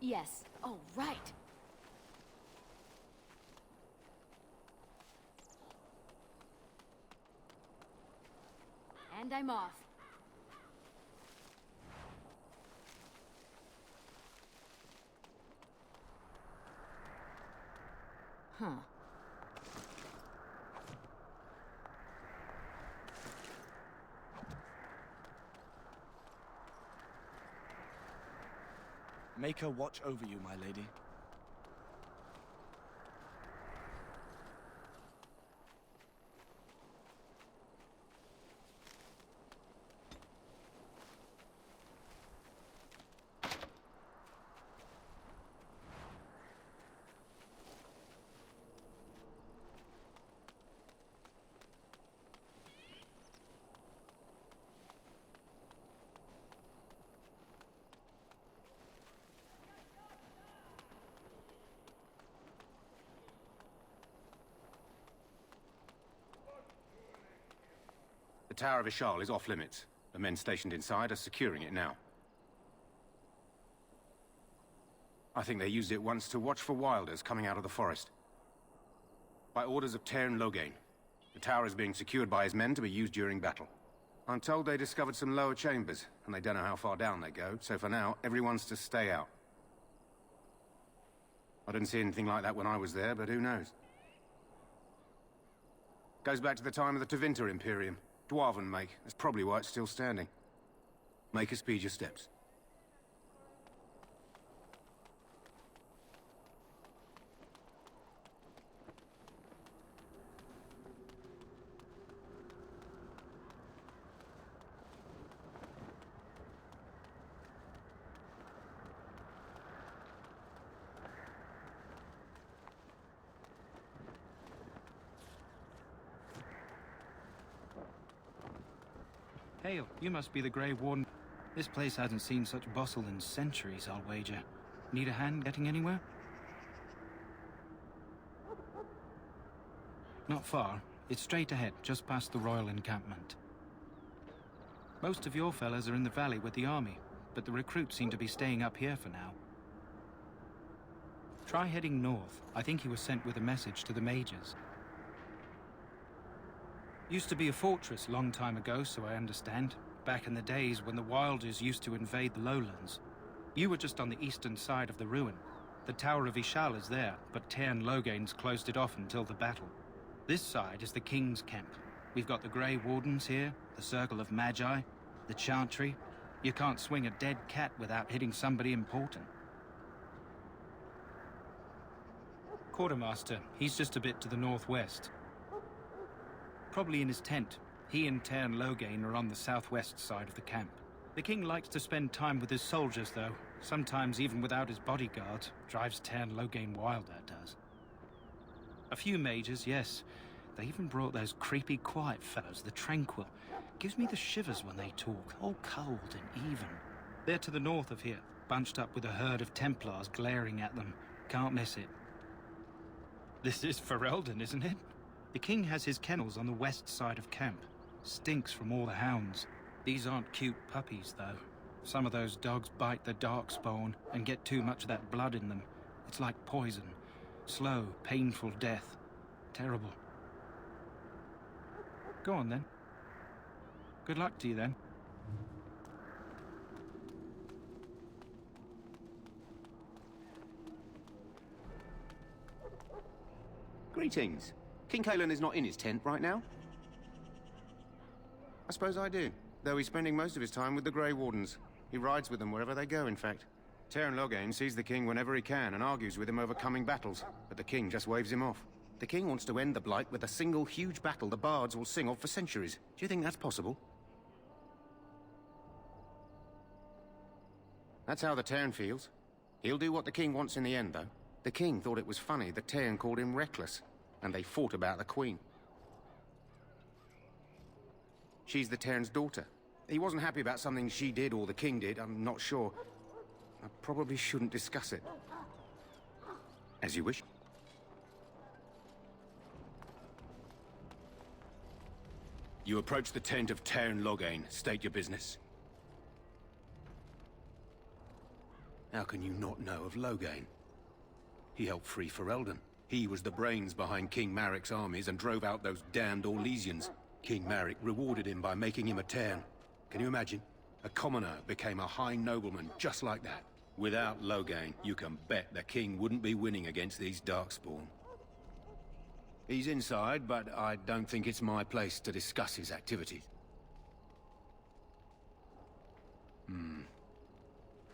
Yes. Oh, right. And I'm off. Huh. Make her watch over you, my lady. The Tower of Ishal is off limits. The men stationed inside are securing it now. I think they used it once to watch for wilders coming out of the forest. By orders of Tairn Loghain. The tower is being secured by his men to be used during battle. I'm told they discovered some lower chambers, and they don't know how far down they go, so for now, everyone's to stay out. I didn't see anything like that when I was there, but who knows? Goes back to the time of the Tevinter Imperium. Dwarven make. That's probably why it's still standing. Make her speed your steps. Hail, you must be the Grey Warden. This place hasn't seen such bustle in centuries, I'll wager. Need a hand getting anywhere? Not far. It's straight ahead, just past the royal encampment. Most of your fellas are in the valley with the army, but the recruits seem to be staying up here for now. Try heading north. I think he was sent with a message to the mages. Used to be a fortress long time ago, so I understand. Back in the days when the Wilders used to invade the lowlands. You were just on the eastern side of the ruin. The Tower of Ishal is there, but Tairn Loghain's closed it off until the battle. This side is the King's camp. We've got the Grey Wardens here, the Circle of Magi, the Chantry. You can't swing a dead cat without hitting somebody important. Quartermaster, he's just a bit to the northwest. Probably in his tent. He and Tairn Loghain are on the southwest side of the camp. The king likes to spend time with his soldiers, though. Sometimes even without his bodyguard. Drives Tairn Loghain wild, that does. A few mages, yes. They even brought those creepy quiet fellows, the Tranquil. Gives me the shivers when they talk, all cold and even. They're to the north of here, bunched up with a herd of Templars glaring at them. Can't miss it. This is Ferelden, isn't it? The king has his kennels on the west side of camp. Stinks from all the hounds. These aren't cute puppies, though. Some of those dogs bite the darkspawn and get too much of that blood in them. It's like poison. Slow, painful death. Terrible. Go on, then. Good luck to you, then. Greetings. King Cailan is not in his tent right now? I suppose I do, though he's spending most of his time with the Grey Wardens. He rides with them wherever they go, in fact. Tairn Loghain sees the king whenever he can and argues with him over coming battles, but the king just waves him off. The king wants to end the Blight with a single huge battle the bards will sing of for centuries. Do you think that's possible? That's how the Tairn feels. He'll do what the king wants in the end, though. The king thought it was funny that Tairn called him reckless, and they fought about the queen. She's the Tairn's daughter. He wasn't happy about something she did or the king did, I'm not sure. I probably shouldn't discuss it. As you wish. You approach the tent of Tairn Loghain. State your business. How can you not know of Loghain? He helped free Ferelden. He was the brains behind King Maric's armies and drove out those damned Orlesians. King Maric rewarded him by making him a Tairn. Can you imagine? A commoner became a high nobleman just like that. Without Loghain, you can bet the king wouldn't be winning against these Darkspawn. He's inside, but I don't think it's my place to discuss his activities.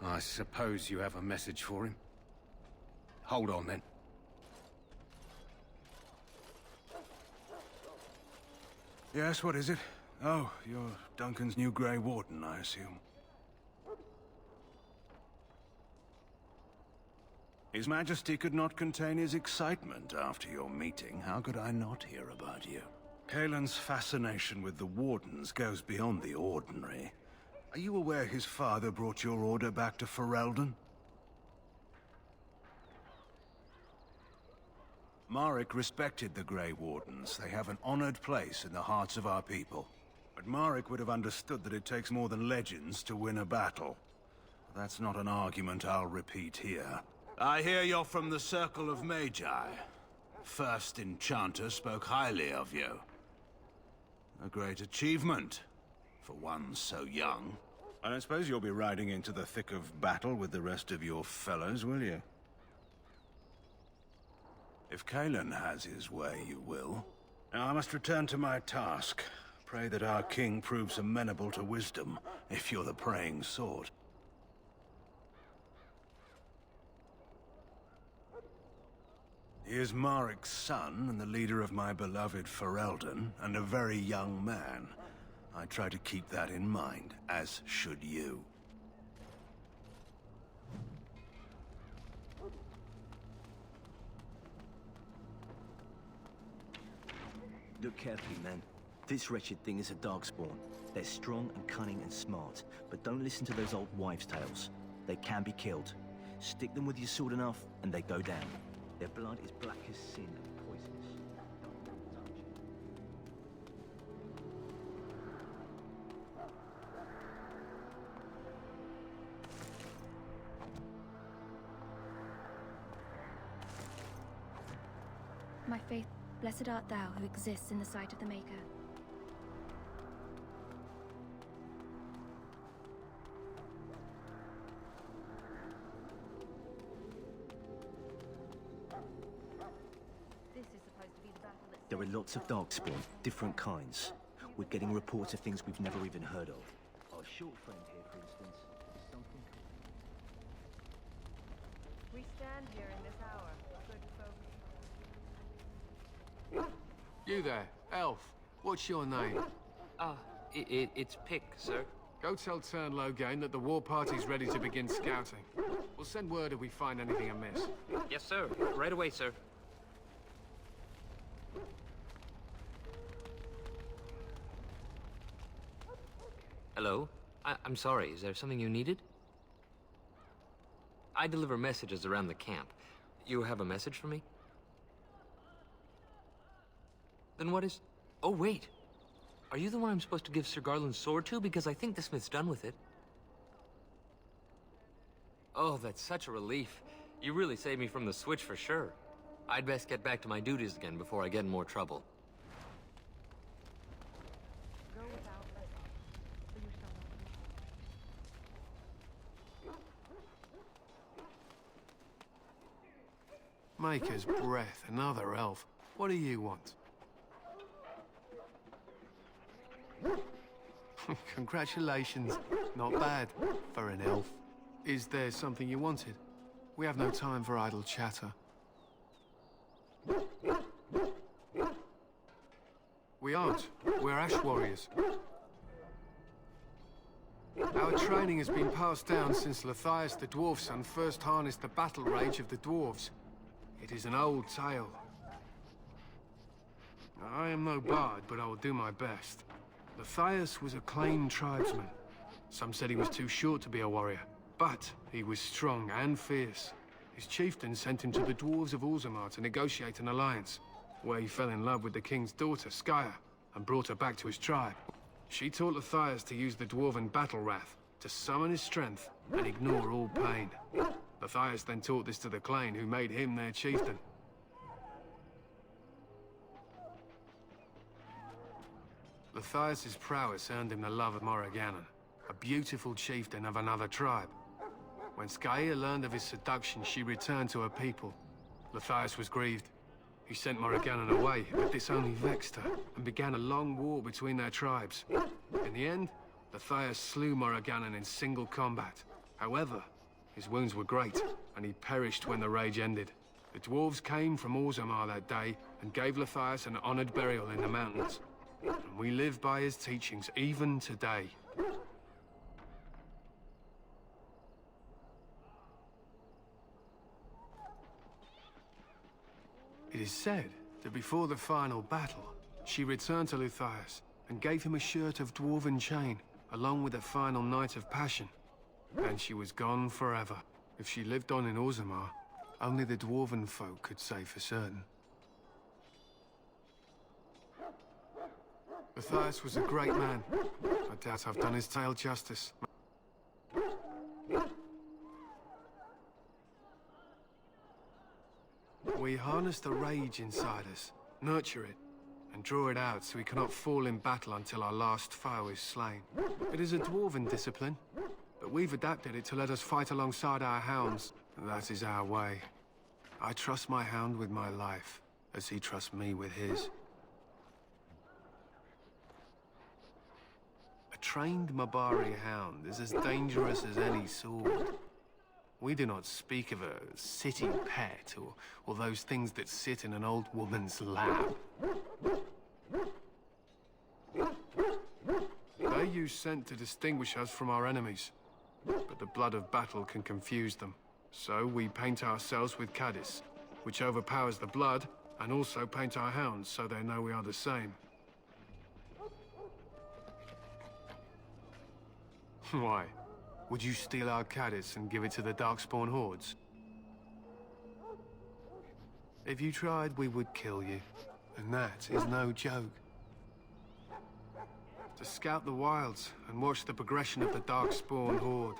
I suppose you have a message for him? Hold on, then. Yes, what is it? Oh, you're Duncan's new Grey Warden, I assume. His Majesty could not contain his excitement after your meeting. How could I not hear about you? Kaelin's fascination with the Wardens goes beyond the ordinary. Are you aware his father brought your order back to Ferelden? Maric respected the Grey Wardens. They have an honored place in the hearts of our people. But Maric would have understood that it takes more than legends to win a battle. That's not an argument I'll repeat here. I hear you're from the Circle of Magi. First Enchanter spoke highly of you. A great achievement, for one so young. I don't suppose you'll be riding into the thick of battle with the rest of your fellows, will you? If Kaelin has his way, you will. Now I must return to my task. Pray that our king proves amenable to wisdom, if you're the praying sort. He is Maric's son, and the leader of my beloved Ferelden, and a very young man. I try to keep that in mind, as should you. Look carefully, man. This wretched thing is a Darkspawn. They're strong and cunning and smart, but don't listen to those old wives' tales. They can be killed. Stick them with your sword enough, and they go down. Their blood is black as sin and poisonous. My faith, blessed art thou who exists in the sight of the Maker. This is supposed to be the battle that There are lots of Darkspawn, different kinds. We're getting reports of things we've never even heard of. Our short friend here, for instance, is something... we stand here in this hour, good folk. You there, elf. What's your name? It's Pick, sir. Go tell Tern Loghain that the war party's ready to begin scouting. We'll send word if we find anything amiss. Yes, sir. Right away, sir. Hello? I'm sorry, is there something you needed? I deliver messages around the camp. You have a message for me? Then what is... Oh, wait. Are you the one I'm supposed to give Sir Garland's sword to? Because I think the smith's done with it. Oh, that's such a relief. You really saved me from the switch for sure. I'd best get back to my duties again before I get in more trouble. Go without lesson, for you shall not be. Maker's breath, another elf. What do you want? Congratulations. Not bad for an elf. Is there something you wanted? We have no time for idle chatter. We aren't. We're Ash Warriors. Our training has been passed down since Lathias the Dwarf Son first harnessed the battle rage of the dwarves. It is an old tale. I am no bard, but I will do my best. Lathias was a claimed tribesman. Some said he was too short to be a warrior, but he was strong and fierce. His chieftain sent him to the dwarves of Orzammar to negotiate an alliance, where he fell in love with the king's daughter, Skya, and brought her back to his tribe. She taught Lathias to use the dwarven battle wrath to summon his strength and ignore all pain. Matthias then taught this to the clan, who made him their chieftain. Matthias's prowess earned him the love of Morrigannon, a beautiful chieftain of another tribe. When Skyia learned of his seduction, she returned to her people. Matthias was grieved. He sent Morrigannon away, but this only vexed her, and began a long war between their tribes. In the end, Matthias slew Morrigannon in single combat. However, his wounds were great, and he perished when the rage ended. The dwarves came from Orzammar that day, and gave Matthias an honored burial in the mountains. And we live by his teachings even today. It is said that before the final battle, she returned to Matthias and gave him a shirt of dwarven chain, along with a final night of passion. Then she was gone forever. If she lived on in Orzammar, only the dwarven folk could say for certain. Matthias was a great man. I doubt I've done his tale justice. We harness the rage inside us, nurture it, and draw it out so we cannot fall in battle until our last foe is slain. It is a dwarven discipline, but we've adapted it to let us fight alongside our hounds. That is our way. I trust my hound with my life, as he trusts me with his. A trained Mabari hound is as dangerous as any sword. We do not speak of a sitting pet, or those things that sit in an old woman's lap. They use scent to distinguish us from our enemies, but the blood of battle can confuse them. So we paint ourselves with caddis, which overpowers the blood, and also paint our hounds so they know we are the same. Why? Would you steal our caddis and give it to the Darkspawn hordes? If you tried, we would kill you. And that is no joke. To scout the wilds and watch the progression of the Darkspawn horde.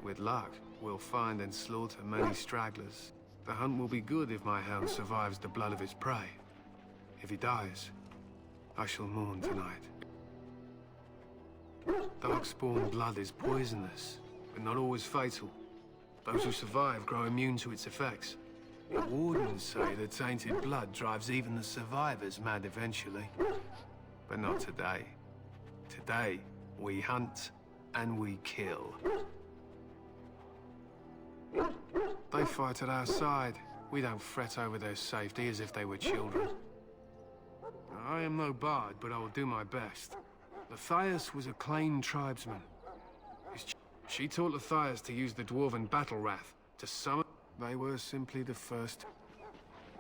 With luck, we'll find and slaughter many stragglers. The hunt will be good if my hound survives the blood of his prey. If he dies, I shall mourn tonight. Darkspawn blood is poisonous, but not always fatal. Those who survive grow immune to its effects. The wardens say the tainted blood drives even the survivors mad eventually. But not today. Today, we hunt and we kill. They fight at our side. We don't fret over their safety as if they were children. I am no bard, but I will do my best. Matthias was a Clane tribesman. She taught Matthias to use the dwarven battle wrath to summon. They were simply the first.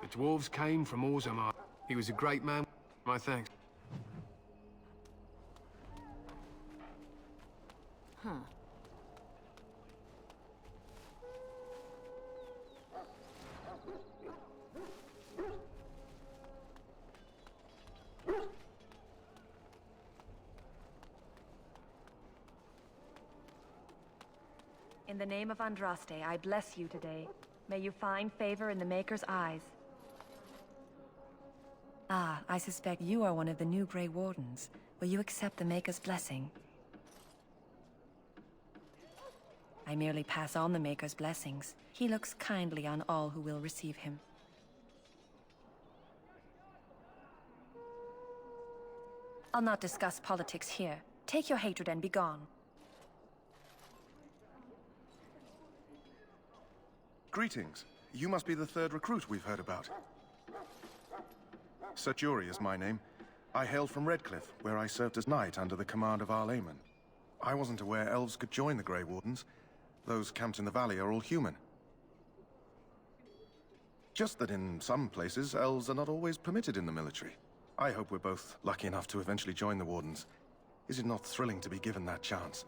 The dwarves came from Orzammar. He was a great man. My thanks. Huh. In the name of Andraste, I bless you today. May you find favor in the Maker's eyes. Ah, I suspect you are one of the new Grey Wardens. Will you accept the Maker's blessing? I merely pass on the Maker's blessings. He looks kindly on all who will receive him. I'll not discuss politics here. Take your hatred and be gone. Greetings. You must be the third recruit we've heard about. Sir Jury is my name. I hail from Redcliffe, where I served as knight under the command of Arl Eamon. I wasn't aware elves could join the Grey Wardens. Those camped in the valley are all human. Just that in some places, elves are not always permitted in the military. I hope we're both lucky enough to eventually join the Wardens. Is it not thrilling to be given that chance?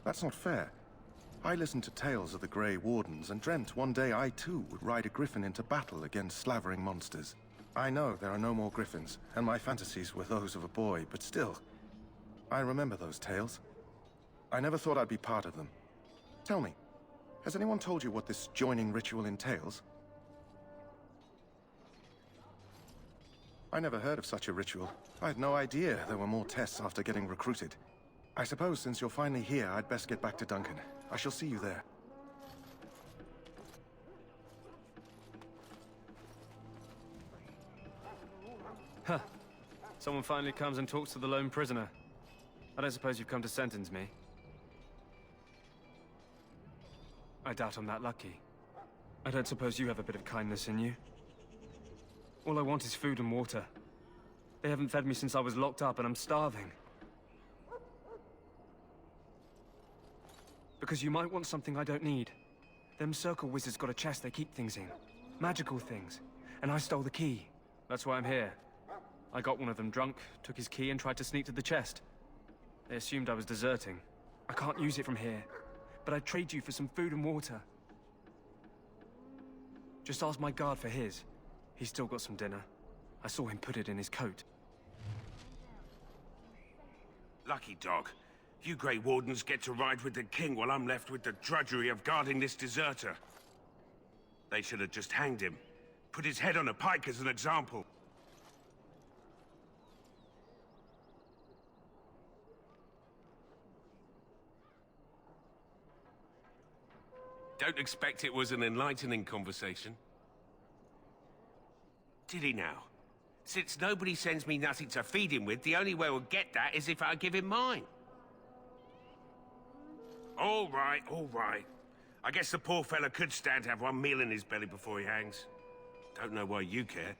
That's not fair. I listened to tales of the Grey Wardens and dreamt one day I too would ride a griffin into battle against slavering monsters. I know there are no more griffins, and my fantasies were those of a boy, but still, I remember those tales. I never thought I'd be part of them. Tell me, has anyone told you what this joining ritual entails? I never heard of such a ritual. I had no idea there were more tests after getting recruited. I suppose since you're finally here, I'd best get back to Duncan. I shall see you there. Huh. Someone finally comes and talks to the lone prisoner. I don't suppose you've come to sentence me. I doubt I'm that lucky. I don't suppose you have a bit of kindness in you. All I want is food and water. They haven't fed me since I was locked up and I'm starving. Because you might want something I don't need. Them circle wizards got a chest they keep things in. Magical things. And I stole the key. That's why I'm here. I got one of them drunk, took his key and tried to sneak to the chest. They assumed I was deserting. I can't use it from here. But I'd trade you for some food and water. Just ask my guard for his. He's still got some dinner. I saw him put it in his coat. Lucky dog. You Grey Wardens get to ride with the king while I'm left with the drudgery of guarding this deserter. They should have just hanged him. Put his head on a pike as an example. Don't expect it was an enlightening conversation. Did he now? Since nobody sends me nothing to feed him with, the only way we'll get that is if I give him mine. All right, all right. I guess the poor fella could stand to have one meal in his belly before he hangs. Don't know why you care.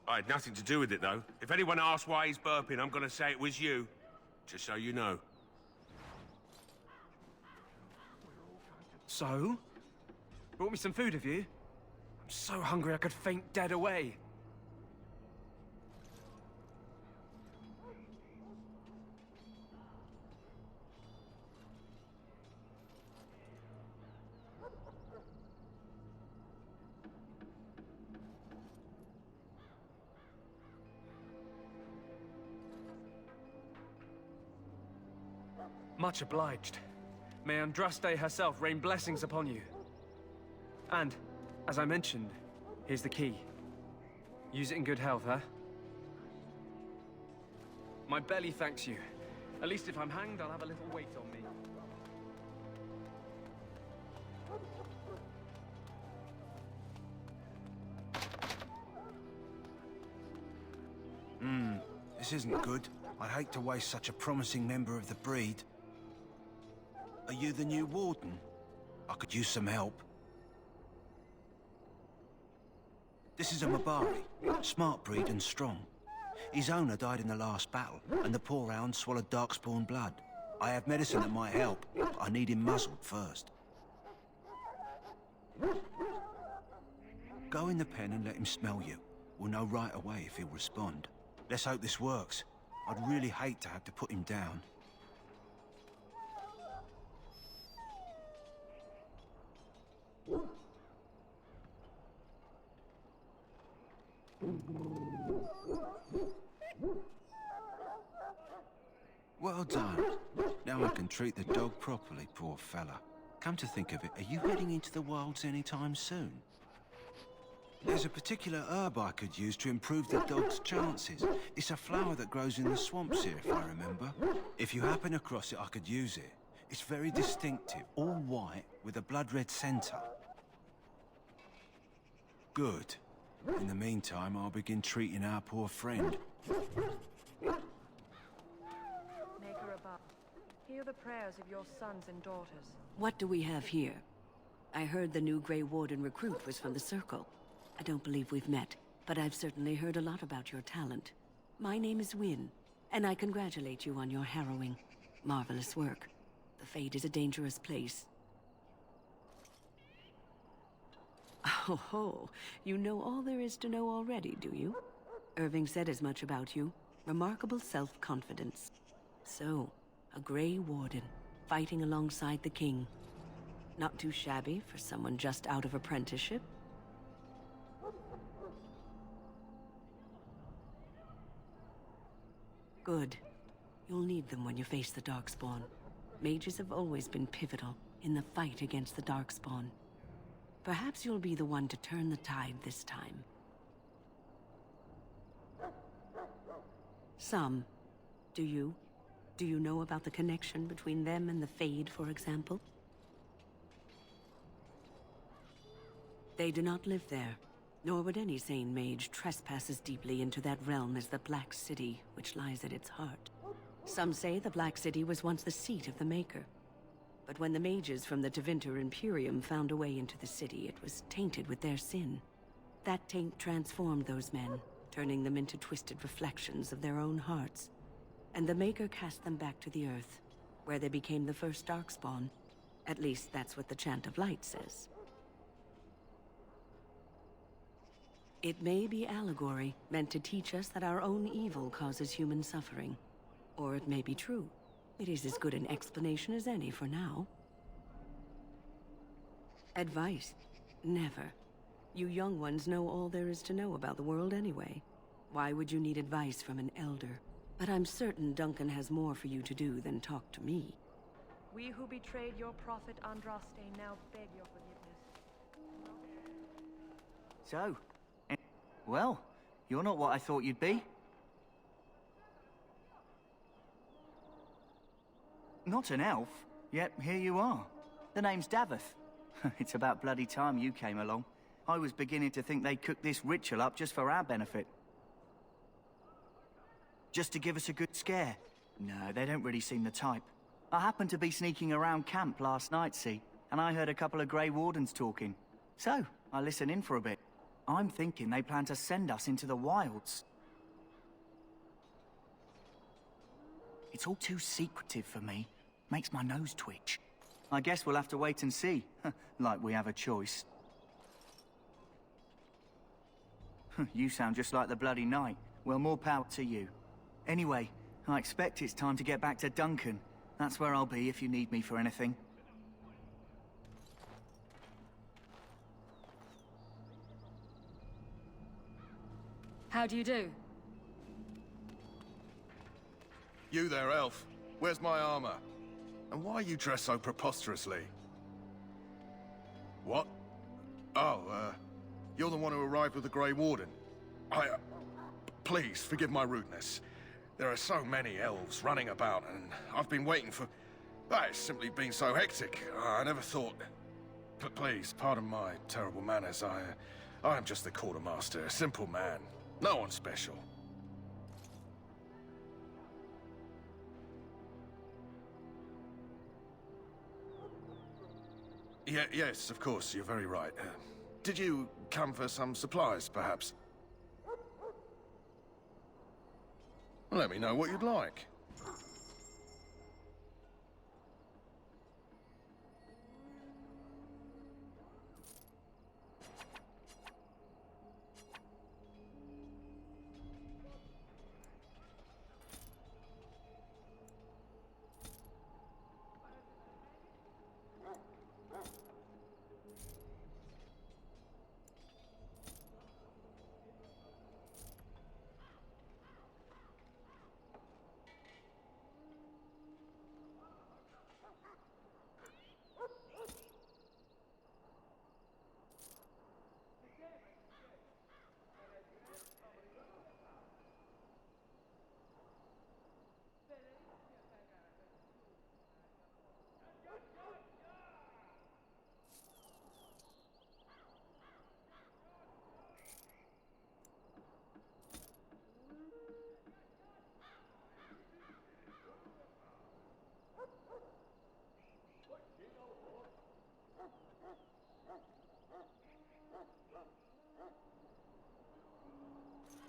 I had nothing to do with it, though. If anyone asks why he's burping, I'm gonna say it was you. Just so you know. So? Brought me some food, have you? I'm so hungry I could faint dead away. Much obliged. May Andraste herself rain blessings upon you. And, as I mentioned, here's the key. Use it in good health, huh? My belly thanks you. At least if I'm hanged, I'll have a little weight on me. This isn't good. I'd hate to waste such a promising member of the breed. Are you the new warden? I could use some help. This is a Mabari, smart breed and strong. His owner died in the last battle, and the poor hound swallowed darkspawn blood. I have medicine that might help, but I need him muzzled first. Go in the pen and let him smell you. We'll know right away if he'll respond. Let's hope this works. I'd really hate to have to put him down. Well done. Now I can treat the dog properly, poor fella. Come to think of it, are you heading into the wilds anytime soon? There's a particular herb I could use to improve the dog's chances. It's a flower that grows in the swamps here, if I remember. If you happen across it, I could use it. It's very distinctive, all white, with a blood-red center. Good. In the meantime, I'll begin treating our poor friend. Make her above. Hear the prayers of your sons and daughters. What do we have here? I heard the new Grey Warden recruit was from the Circle. I don't believe we've met, but I've certainly heard a lot about your talent. My name is Wynne, and I congratulate you on your harrowing, marvelous work. The Fade is a dangerous place. Oh ho, you know all there is to know already, do you? Irving said as much about you. Remarkable self-confidence. So, a Grey Warden, fighting alongside the King. Not too shabby for someone just out of apprenticeship. Good. You'll need them when you face the Darkspawn. Mages have always been pivotal in the fight against the Darkspawn. Perhaps you'll be the one to turn the tide this time. Some. Do you? Do you know about the connection between them and the Fade, for example? They do not live there, nor would any sane mage trespass as deeply into that realm as the Black City, which lies at its heart. Some say the Black City was once the seat of the Maker. But when the mages from the Tevinter Imperium found a way into the city, it was tainted with their sin. That taint transformed those men, turning them into twisted reflections of their own hearts. And the Maker cast them back to the Earth, where they became the first Darkspawn. At least that's what the Chant of Light says. It may be allegory, meant to teach us that our own evil causes human suffering. Or it may be true. It is as good an explanation as any for now. Advice? Never. You young ones know all there is to know about the world anyway. Why would you need advice from an elder? But I'm certain Duncan has more for you to do than talk to me. We who betrayed your prophet Andraste now beg your forgiveness. So, well, you're not what I thought you'd be. Not an elf, yet here you are. The name's Daveth. It's about bloody time you came along. I was beginning to think they cooked this ritual up just for our benefit. Just to give us a good scare. No, they don't really seem the type. I happened to be sneaking around camp last night, see, and I heard a couple of Grey Wardens talking. So, I listened in for a bit. I'm thinking they plan to send us into the wilds. It's all too secretive for me. Makes my nose twitch. I guess we'll have to wait and see. Like we have a choice. You sound just like the bloody knight. Well, more power to you. Anyway, I expect it's time to get back to Duncan. That's where I'll be if you need me for anything. How do you do? You there, elf. Where's my armor? And why are you dressed so preposterously? What? Oh, you're the one who arrived with the Grey Warden. Please, forgive my rudeness. There are so many elves running about, and I've been waiting for... It's simply been so hectic. I never thought... Please, pardon my terrible manners. I am just the quartermaster, a simple man. No one special. Yes, of course, you're very right. Did you come for some supplies, perhaps? Let me know what you'd like.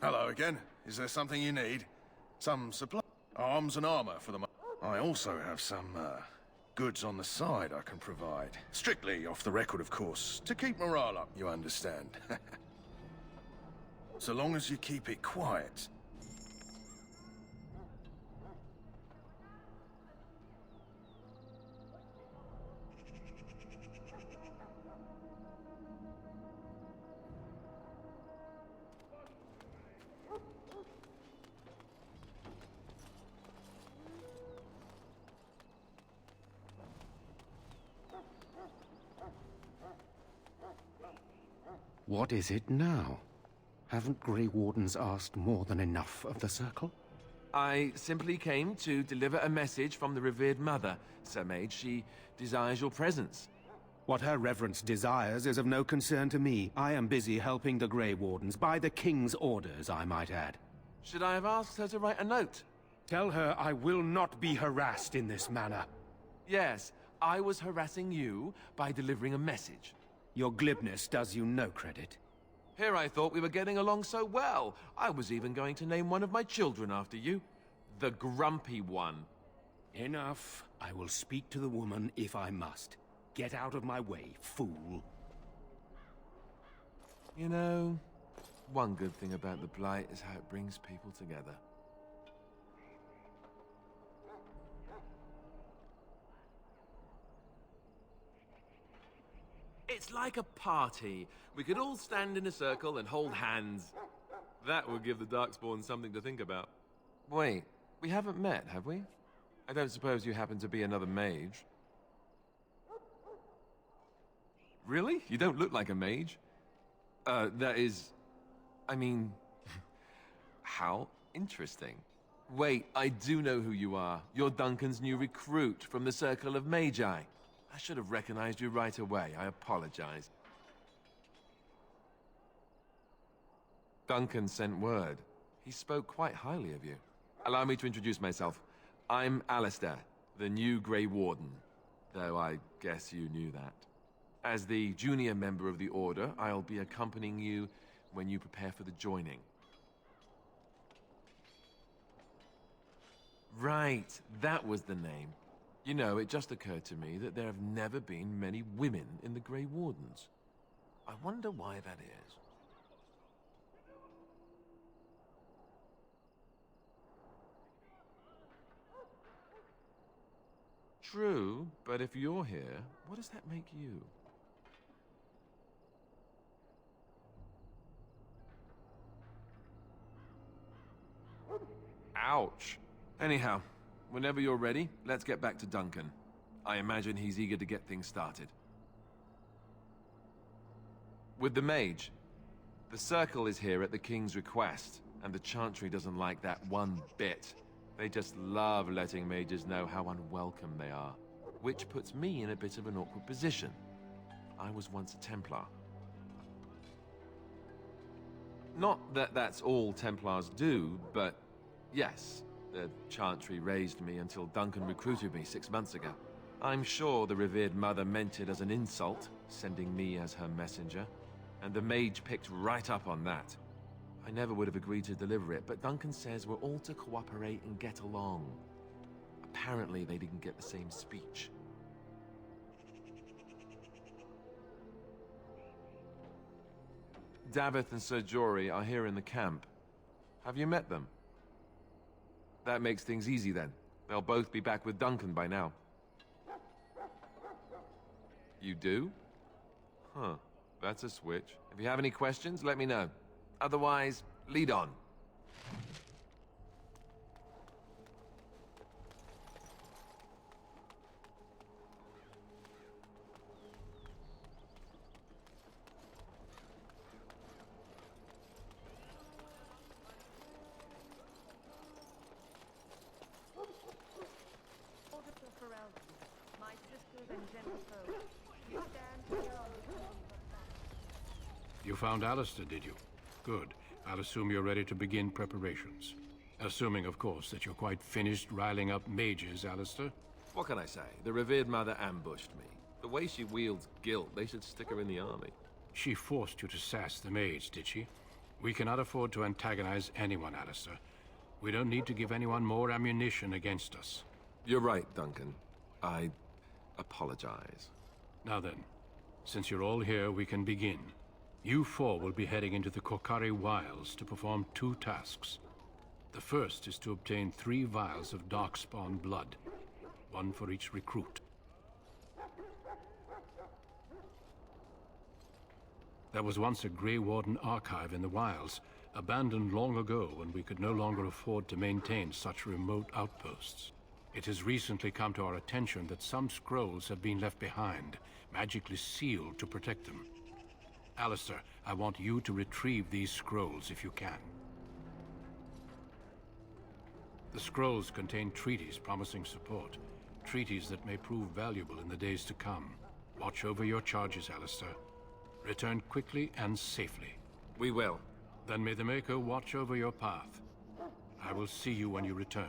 Hello again. Is there something you need? Some supply? Arms and armor for the... I also have some, goods on the side I can provide. Strictly off the record, of course. To keep morale up, you understand. So long as you keep it quiet. What is it now? Haven't Grey Wardens asked more than enough of the Circle? I simply came to deliver a message from the revered mother, Sir Mage. She desires your presence. What her reverence desires is of no concern to me. I am busy helping the Grey Wardens, by the King's orders, I might add. Should I have asked her to write a note? Tell her I will not be harassed in this manner. Yes, I was harassing you by delivering a message. Your glibness does you no credit. Here I thought we were getting along so well. I was even going to name one of my children after you. The Grumpy One. Enough. I will speak to the woman if I must. Get out of my way, fool. You know, one good thing about the Blight is how it brings people together. It's like a party. We could all stand in a circle and hold hands. That would give the Darkspawn something to think about. Wait, we haven't met, have we? I don't suppose you happen to be another mage. Really? You don't look like a mage. That is... I mean... how interesting. Wait, I do know who you are. You're Duncan's new recruit from the Circle of Magi. I should have recognized you right away. I apologize. Duncan sent word. He spoke quite highly of you. Allow me to introduce myself. I'm Alistair, the new Grey Warden. Though I guess you knew that. As the junior member of the Order, I'll be accompanying you when you prepare for the joining. Right, that was the name. You know, it just occurred to me that there have never been many women in the Grey Wardens. I wonder why that is. True, but if you're here, what does that make you? Ouch. Anyhow, whenever you're ready, let's get back to Duncan. I imagine he's eager to get things started. With the mage, the Circle is here at the King's request, and the Chantry doesn't like that one bit. They just love letting mages know how unwelcome they are, which puts me in a bit of an awkward position. I was once a Templar. Not that that's all Templars do, but yes, the Chantry raised me until Duncan recruited me 6 months ago. I'm sure the revered mother meant it as an insult, sending me as her messenger, and the mage picked right up on that. I never would have agreed to deliver it, but Duncan says we're all to cooperate and get along. Apparently they didn't get the same speech. Davith and Sir Jory are here in the camp. Have you met them? That makes things easy then. They'll both be back with Duncan by now. You do? Huh. That's a switch. If you have any questions, let me know. Otherwise, lead on. My sisters and gentle folk, you stand here on the throne. You found Alistair, did you? Good. I'll assume you're ready to begin preparations. Assuming, of course, that you're quite finished riling up mages, Alistair. What can I say? The revered mother ambushed me. The way she wields guilt, they should stick her in the army. She forced you to sass the mage, did she? We cannot afford to antagonize anyone, Alistair. We don't need to give anyone more ammunition against us. You're right, Duncan. I apologize. Now then, since you're all here, we can begin. You four will be heading into the Korcari Wilds to perform 2 tasks. The first is to obtain 3 vials of Darkspawn blood, 1 for each recruit. There was once a Grey Warden archive in the wilds, abandoned long ago when we could no longer afford to maintain such remote outposts. It has recently come to our attention that some scrolls have been left behind, magically sealed to protect them. Alistair, I want you to retrieve these scrolls if you can. The scrolls contain treaties promising support. Treaties that may prove valuable in the days to come. Watch over your charges, Alistair. Return quickly and safely. We will. Then may the Maker watch over your path. I will see you when you return.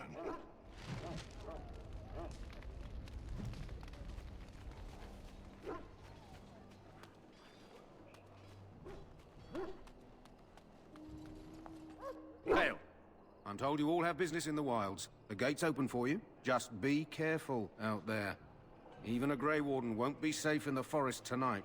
Hail! I'm told you all have business in the wilds. The gate's open for you. Just be careful out there. Even a Grey Warden won't be safe in the forest tonight.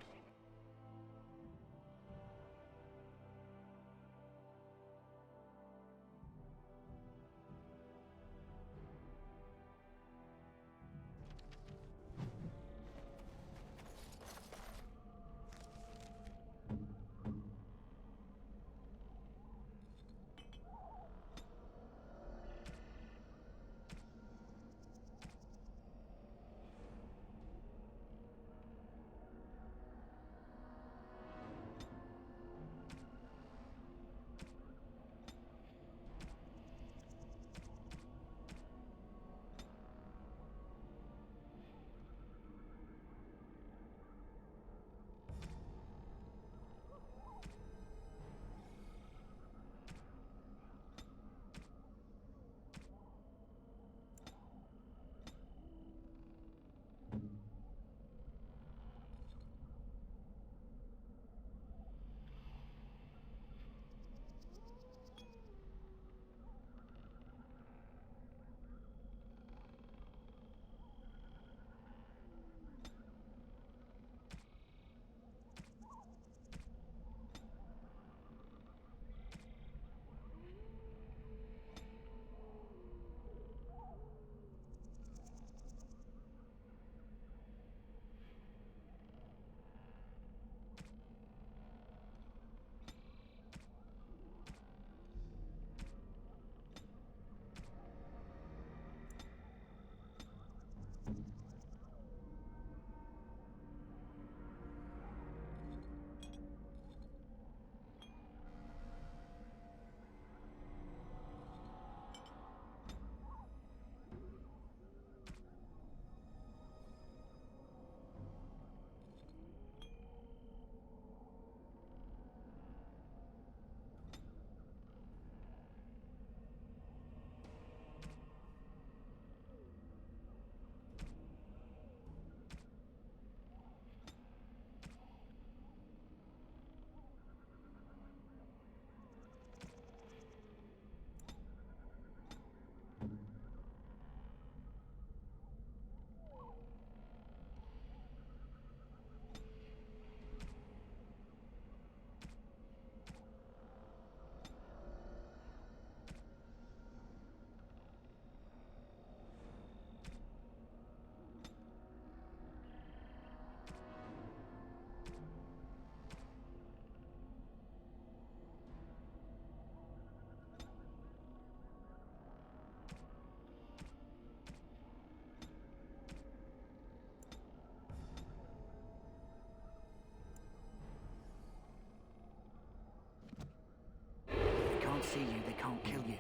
See you, they can't kill you.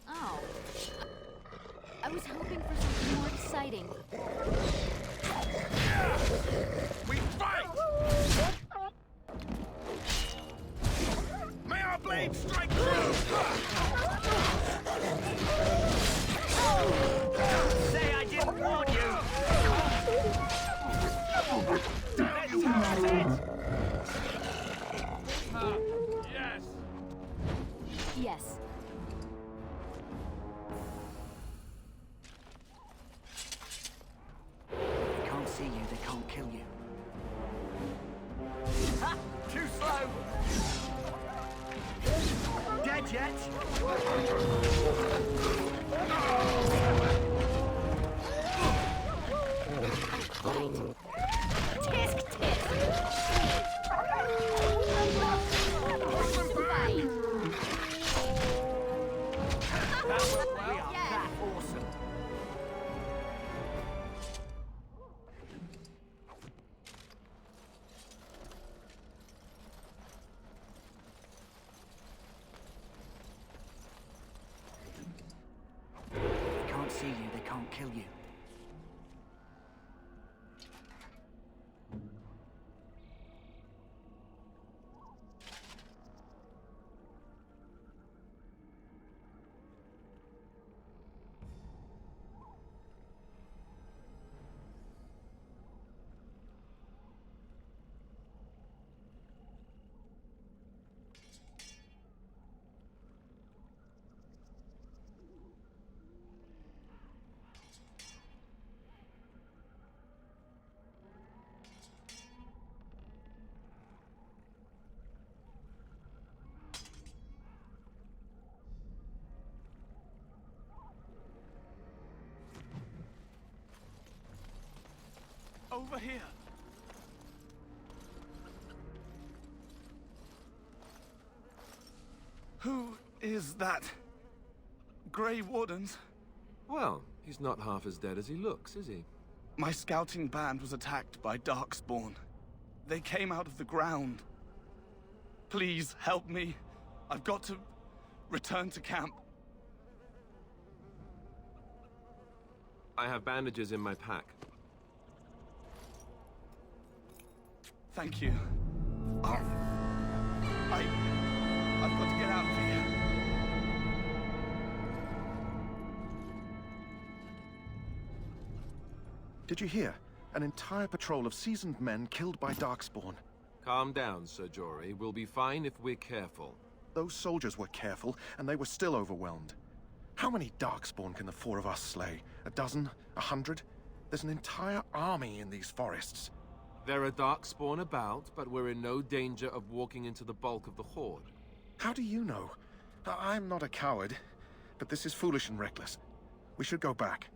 Oh. I was hoping for something more exciting. We fight! May our blades strike true! Say I didn't warn you! Let's have it! Yes! Yes. They can't see you, they can't kill you. Ha! Too slow! Dead yet? Tisk tisk! kill you. Over here. Who is that? Grey Wardens? Well, he's not half as dead as he looks, is he? My scouting band was attacked by Darkspawn. They came out of the ground. Please help me. I've got to return to camp. I have bandages in my pack. Thank you. I've got to get out of here. Did you hear? An entire patrol of seasoned men killed by Darkspawn. Calm down, Sir Jory. We'll be fine if we're careful. Those soldiers were careful, and they were still overwhelmed. How many Darkspawn can the four of us slay? A dozen? 100? There's an entire army in these forests. There are Darkspawn about, but we're in no danger of walking into the bulk of the Horde. How do you know? I'm not a coward, but this is foolish and reckless. We should go back.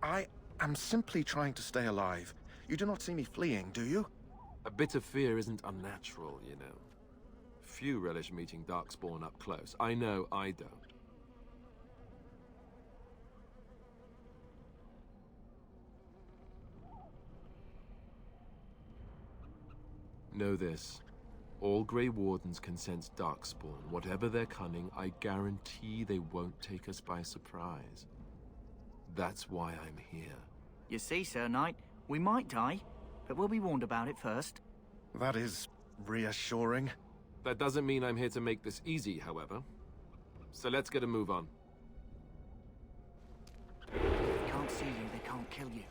I am simply trying to stay alive. You do not see me fleeing, do you? A bit of fear isn't unnatural, you know. Few relish meeting Darkspawn up close. I know I don't. Know this. All Grey Wardens can sense Darkspawn. Whatever their cunning, I guarantee they won't take us by surprise. That's why I'm here. You see, Sir Knight, we might die, but we'll be warned about it first. That is reassuring. That doesn't mean I'm here to make this easy, however. So let's get a move on. If they can't see you, they can't kill you.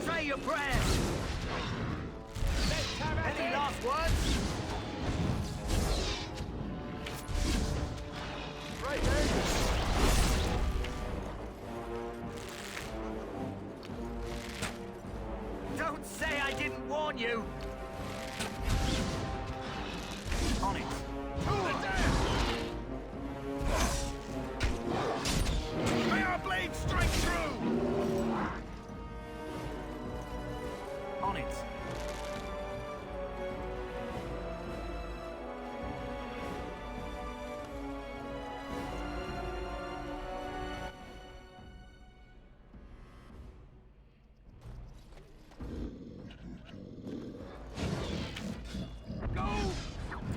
Say your prayers! Any last words? Right there. Don't say I didn't warn you! On it. May our blade strike through! On it. Go!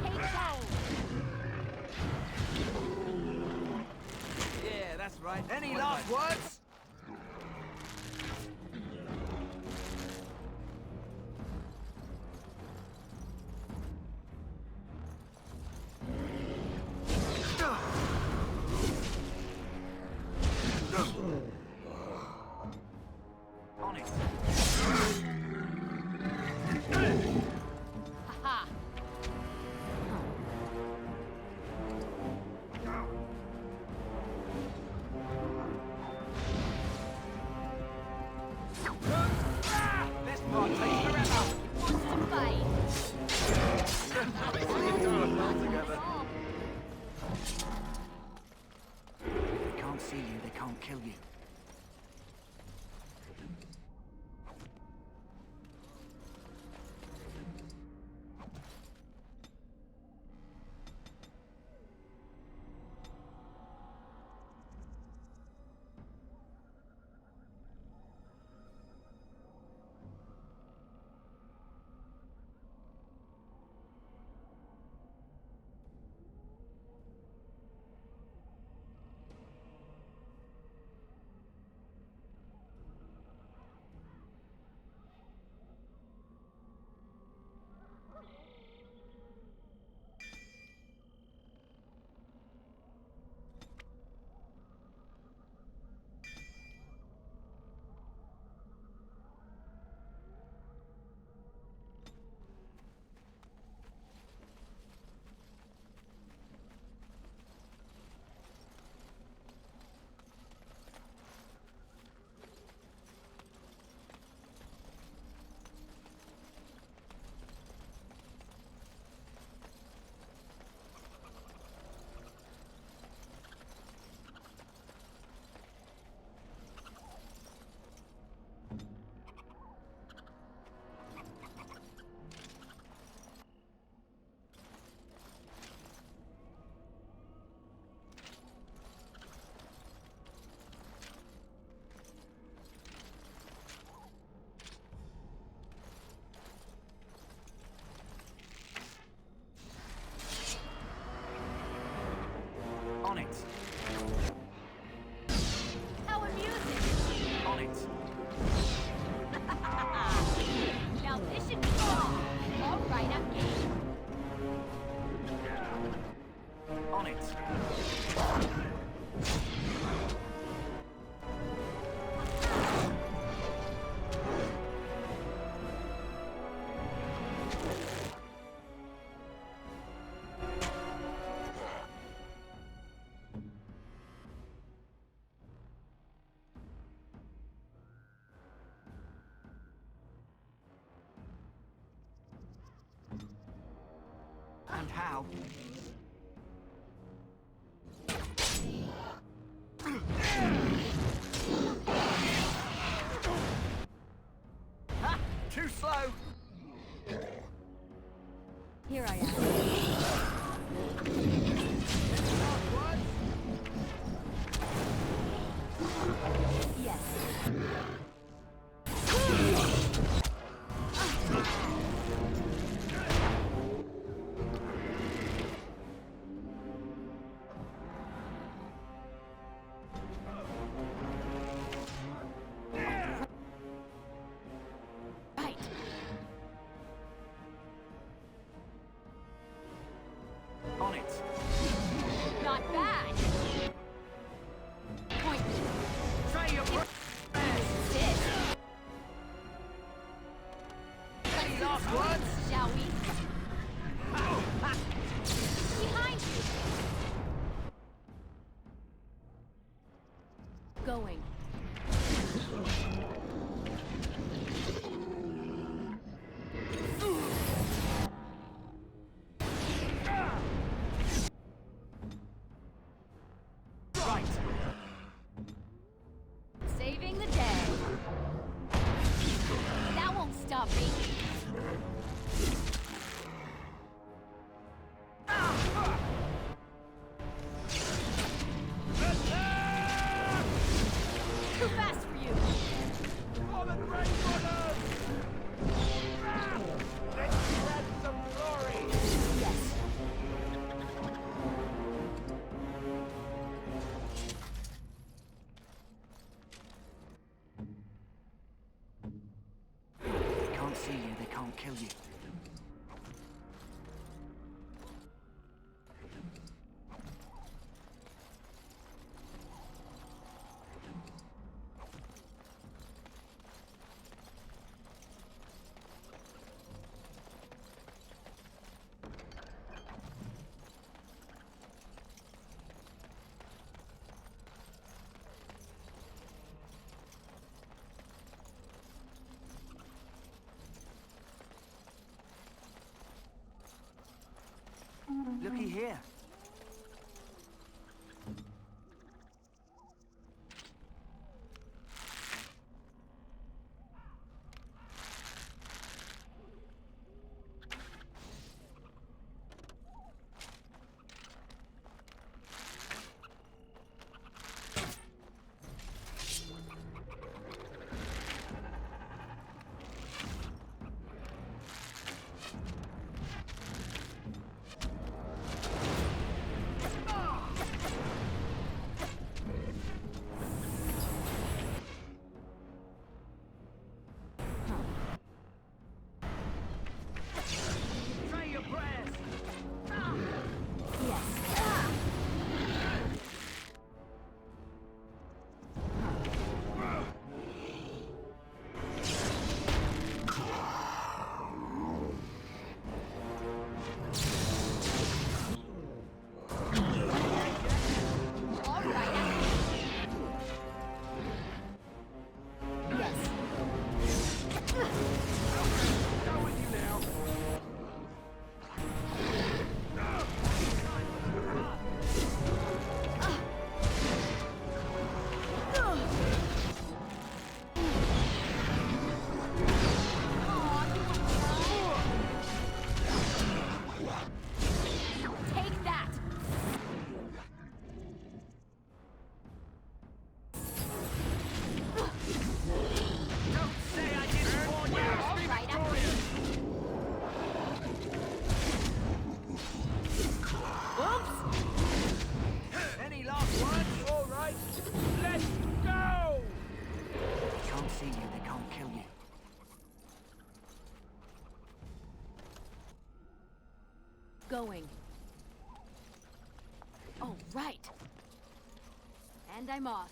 Take that! Yeah, that's right. Any last words? On it. Haha! This part takes forever. Wants to fight! They can't see you, they can't kill you. How amusing! On it. Now this should be fun. All right, I'm game. On it. And how? Ha! Too slow! Here I am. Yes. Right. On it. Not bad. Point. Try your Sit. Any last words? Shall we? Behind you. Going. Right. Saving the day. That won't stop me. Too fast for you. For the Great Runners! Let's spread some glory! Yes. They can't see you, they can't kill you. Looky here. going. All right. And I'm off.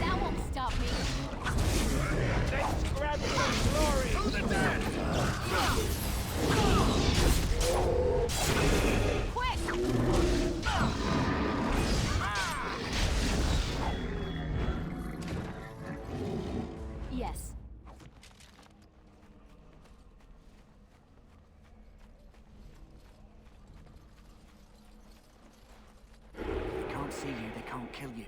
That won't stop me. Let's grab some glory for the dead! Quick! Yes. They can't see you, they can't kill you.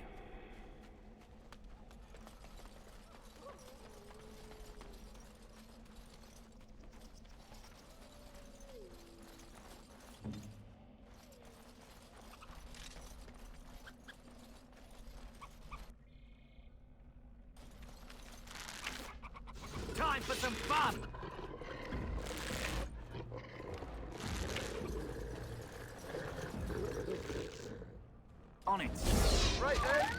Time for some fun! On it. Right there!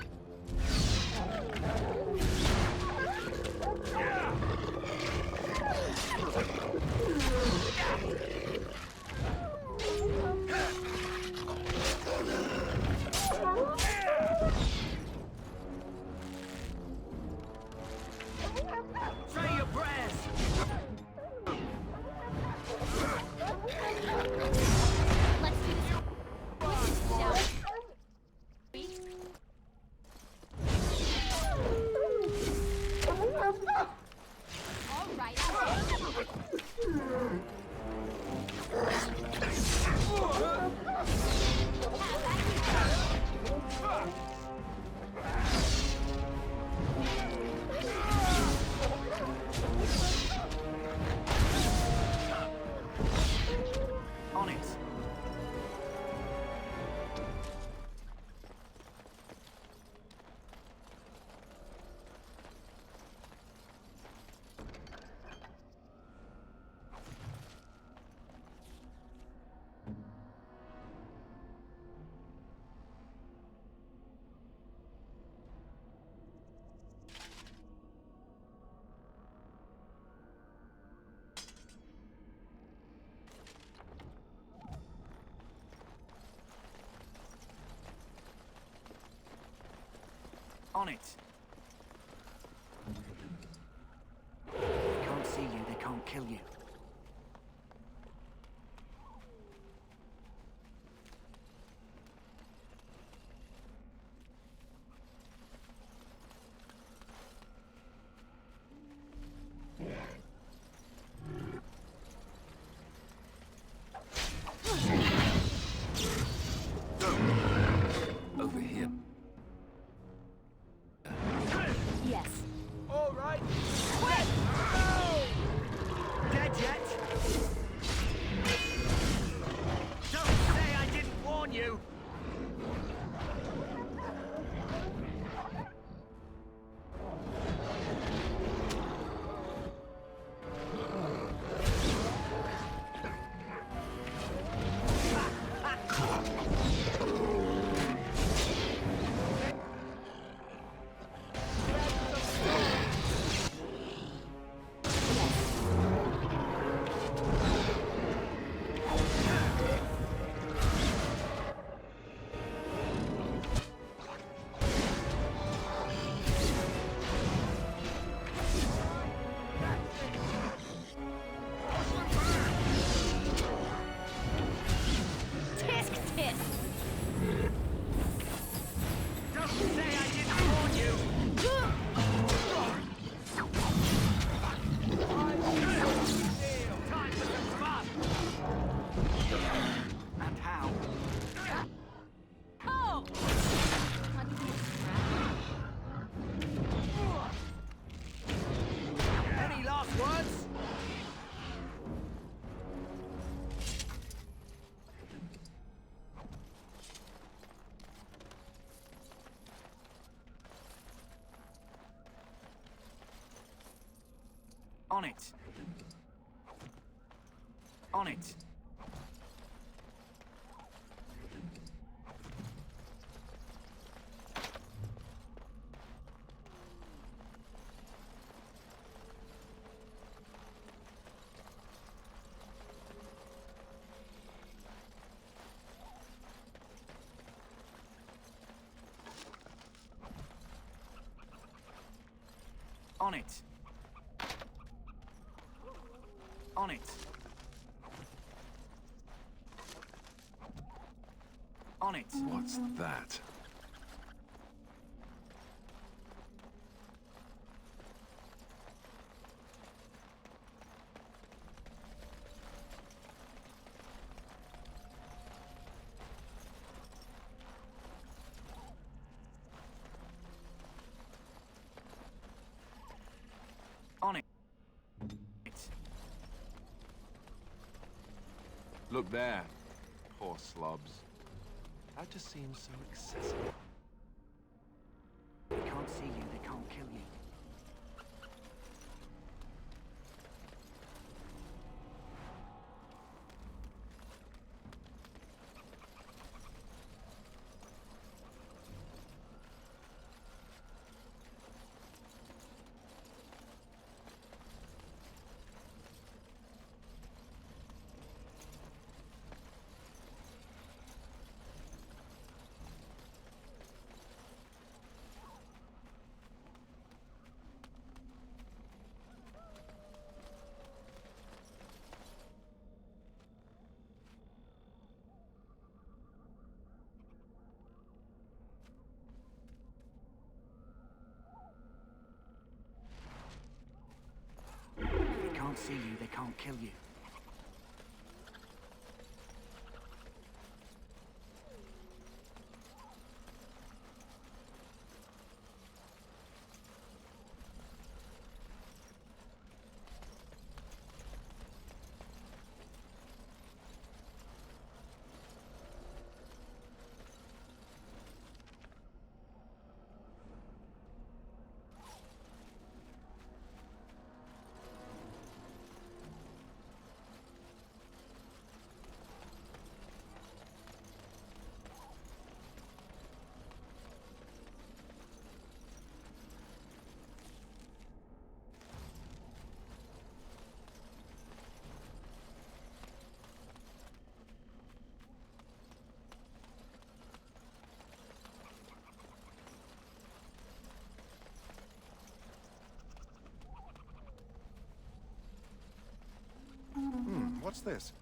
Say your prayers! Let's do this. Shall we? All right. On it. On it. They can't see you, they can't kill you. Over here. Yes. All right! Dead On it. On it. On it. On it. On it. What's that? On it. Look there. Poor slobs. That just seems so excessive. They can't see you, they can't kill you. They can't see you, they can't kill you. What's this?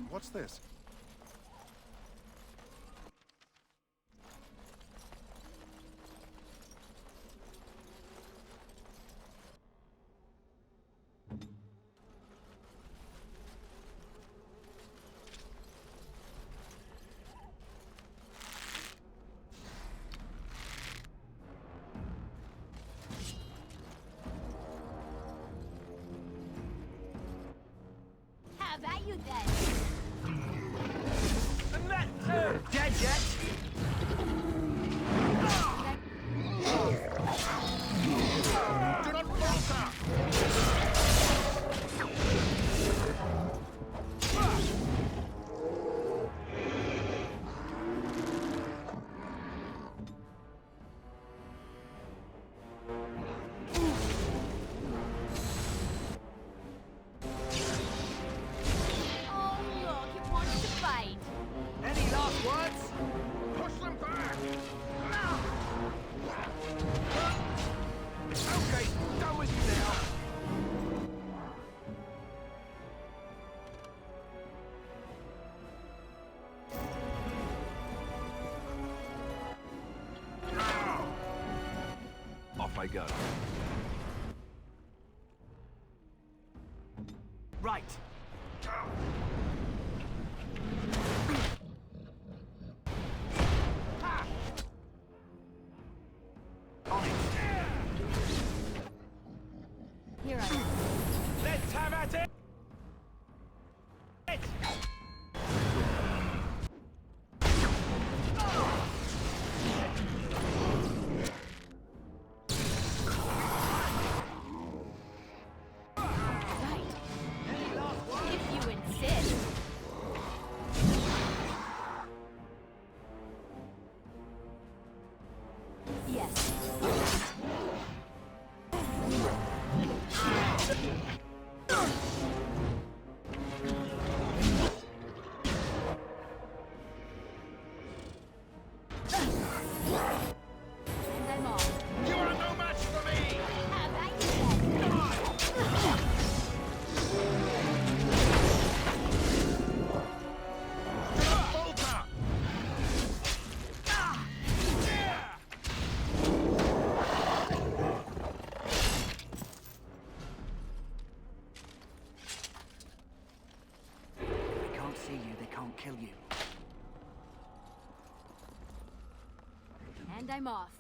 What's this? How about you then? And that too! Dead yet? Do not falter! lads! Push them back! Okay, done with you now. Off I go. Right. Here I am. Let's have at it! If you insist. Yes. And I'm off. You are no match for me! How about you then? Bolter! They can't see you, they can't kill you. And I'm off.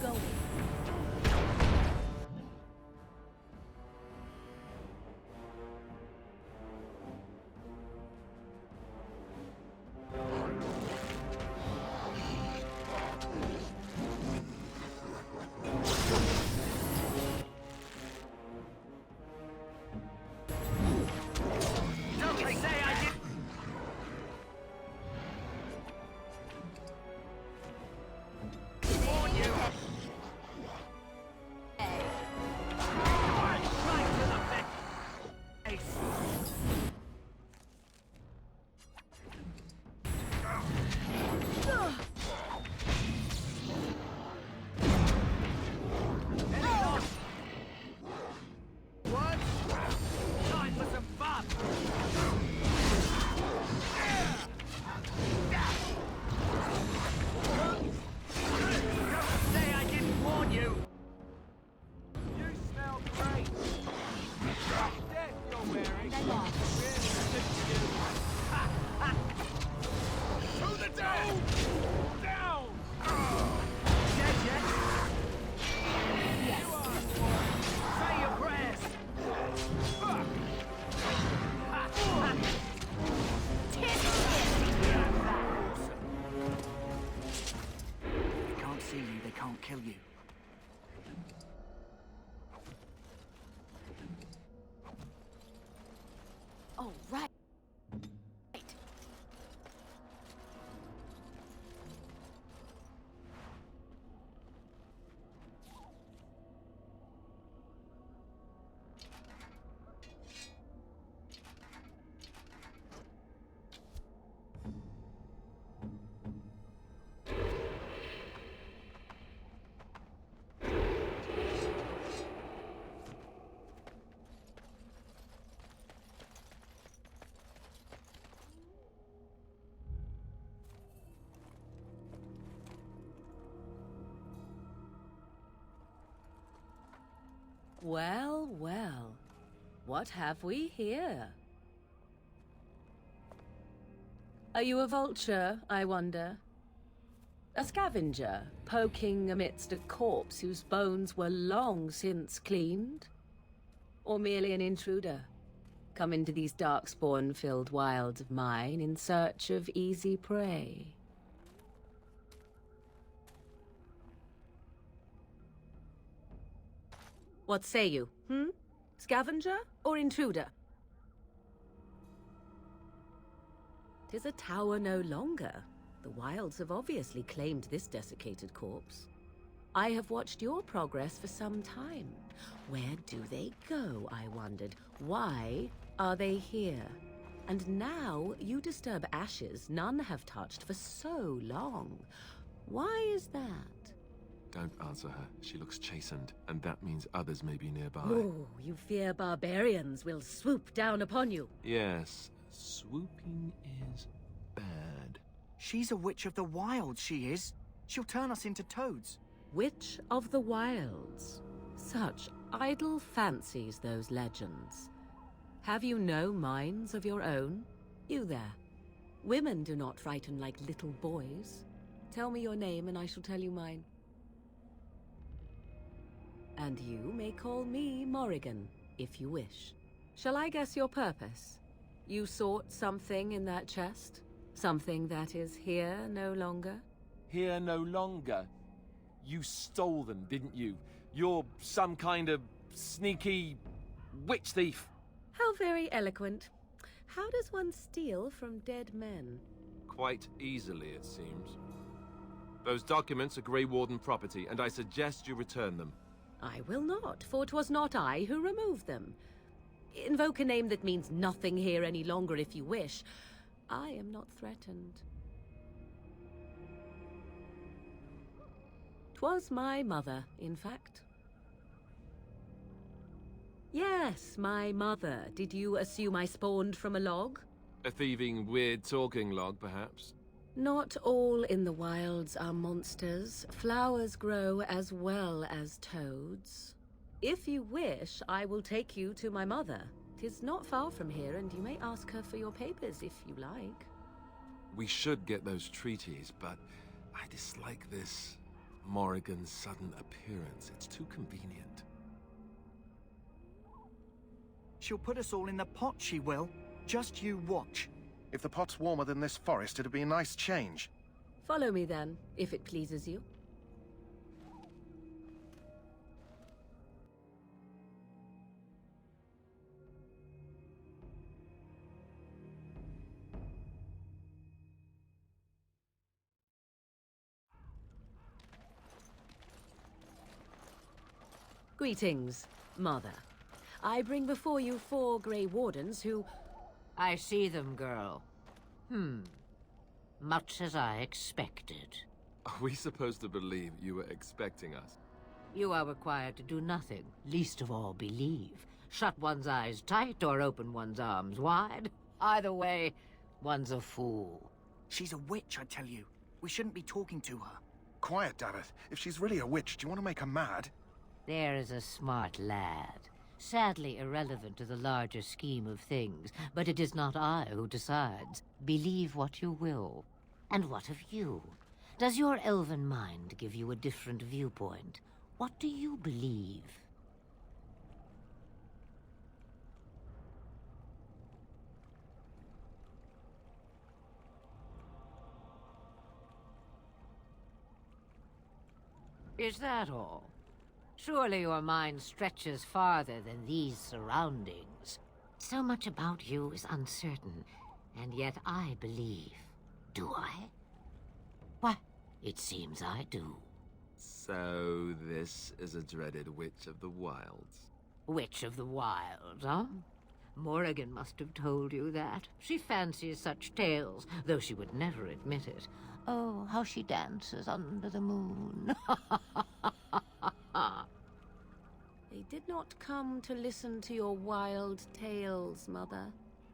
going. Kill you. All right. Well, well. What have we here? Are you a vulture, I wonder? A scavenger, poking amidst a corpse whose bones were long since cleaned? Or merely an intruder, come into these darkspawn-filled wilds of mine in search of easy prey? What say you, Scavenger or intruder? 'Tis a tower no longer. The wilds have obviously claimed this desiccated corpse. I have watched your progress for some time. Where do they go, I wondered? Why are they here? And now you disturb ashes none have touched for so long. Why is that? Don't answer her. She looks chastened, and that means others may be nearby. Oh, you fear barbarians will swoop down upon you. Yes, swooping is bad. She's a witch of the wilds, she is. She'll turn us into toads. Witch of the Wilds. Such idle fancies, those legends. Have you no minds of your own? You there. Women do not frighten like little boys. Tell me your name and I shall tell you mine. And you may call me Morrigan, if you wish. Shall I guess your purpose? You sought something in that chest? Something that is here no longer? Here no longer? You stole them, didn't you? You're some kind of sneaky witch thief. How very eloquent. How does one steal from dead men? Quite easily, it seems. Those documents are Grey Warden property, and I suggest you return them. I will not, for 'twas not I who removed them. Invoke a name that means nothing here any longer if you wish. I am not threatened. 'Twas my mother, in fact. Yes, my mother. Did you assume I spawned from a log? A thieving, weird-talking log, perhaps? Not all in the wilds are monsters. Flowers grow as well as toads. If you wish, I will take you to my mother. 'Tis not far from here, and you may ask her for your papers if you like. We should get those treaties, but I dislike this Morrigan's sudden appearance. It's too convenient. She'll put us all in the pot, she will. Just you watch. If the pot's warmer than this forest, it'd be a nice change. Follow me then, if it pleases you. Greetings, Mother. I bring before you 4 Grey Wardens who... I see them, girl. Much as I expected. Are we supposed to believe you were expecting us? You are required to do nothing, least of all believe. Shut one's eyes tight or open one's arms wide. Either way, one's a fool. She's a witch, I tell you. We shouldn't be talking to her. Quiet, Davith. If she's really a witch, do you want to make her mad? There is a smart lad. Sadly irrelevant to the larger scheme of things, but it is not I who decides. Believe what you will. And what of you? Does your elven mind give you a different viewpoint? What do you believe? Is that all? Surely your mind stretches farther than these surroundings. So much about you is uncertain, and yet I believe. Do I? Why, it seems I do. So this is a dreaded Witch of the Wilds. Witch of the Wilds, huh? Morrigan must have told you that. She fancies such tales, though she would never admit it. Oh, how she dances under the moon. They did not come to listen to your wild tales, Mother.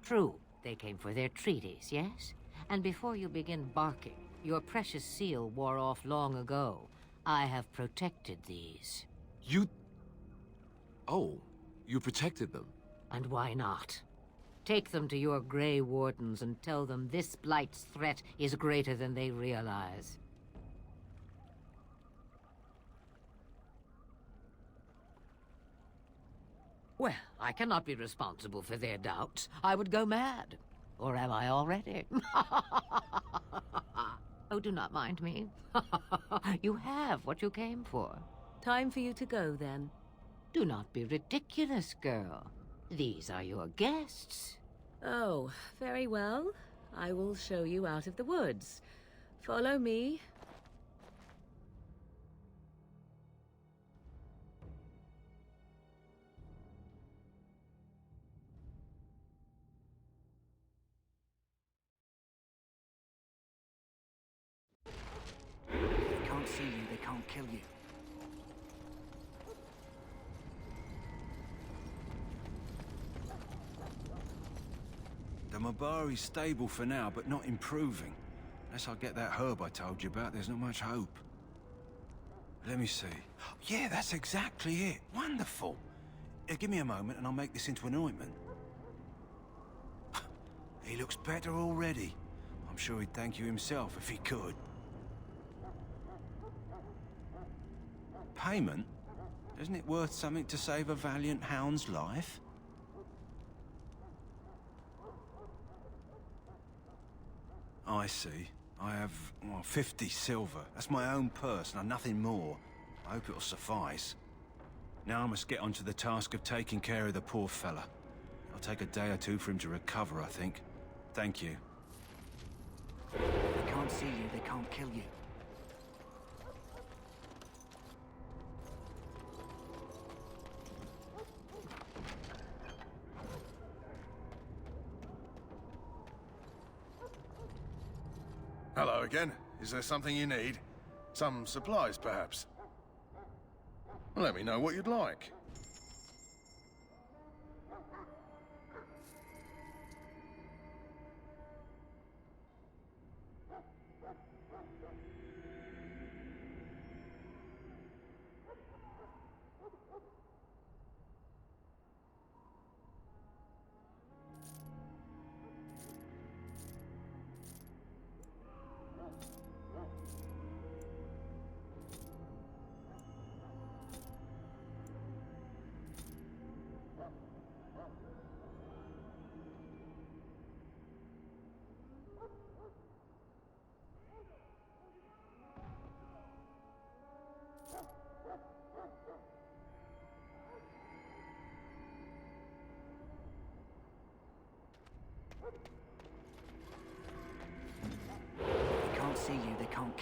True, they came for their treaties, yes? And before you begin barking, your precious seal wore off long ago. I have protected these. You... Oh, you protected them? And why not? Take them to your Grey Wardens and tell them this Blight's threat is greater than they realize. Well, I cannot be responsible for their doubts. I would go mad. Or am I already? Oh, do not mind me. You have what you came for. Time for you to go, then. Do not be ridiculous, girl. These are your guests. Oh, very well. I will show you out of the woods. Follow me. They can't see you, they can't kill you. The Mabari's stable for now, but not improving. Unless I get that herb I told you about, there's not much hope. Let me see. Yeah, that's exactly it. Wonderful. Give me a moment and I'll make this into an ointment. He looks better already. I'm sure he'd thank you himself if he could. Payment? Isn't it worth something to save a valiant hound's life? I see. I have, well, 50 silver. That's my own purse, and nothing more. I hope it'll suffice. Now I must get on to the task of taking care of the poor fella. It'll take a day or two for him to recover, I think. Thank you. They can't see you, they can't kill you. Hello again. Is there something you need? Some supplies, perhaps? Let me know what you'd like.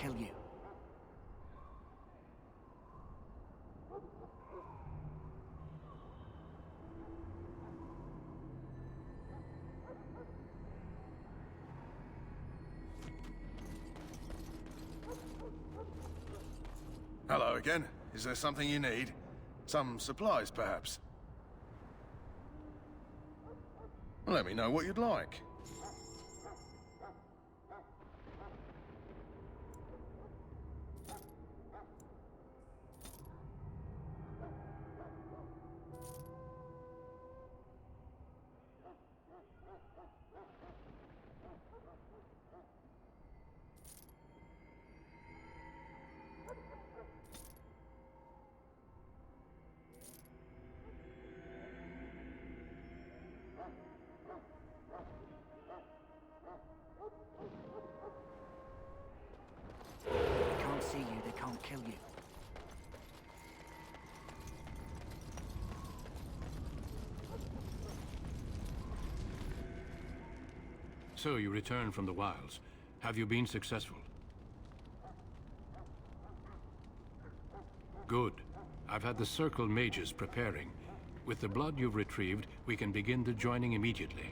kill you. Hello again. Is there something you need? Some supplies, perhaps? Let me know what you'd like. They can't see you, they can't kill you. So you return from the wilds. Have you been successful? Good. I've had the Circle mages preparing. With the blood you've retrieved, we can begin the joining immediately.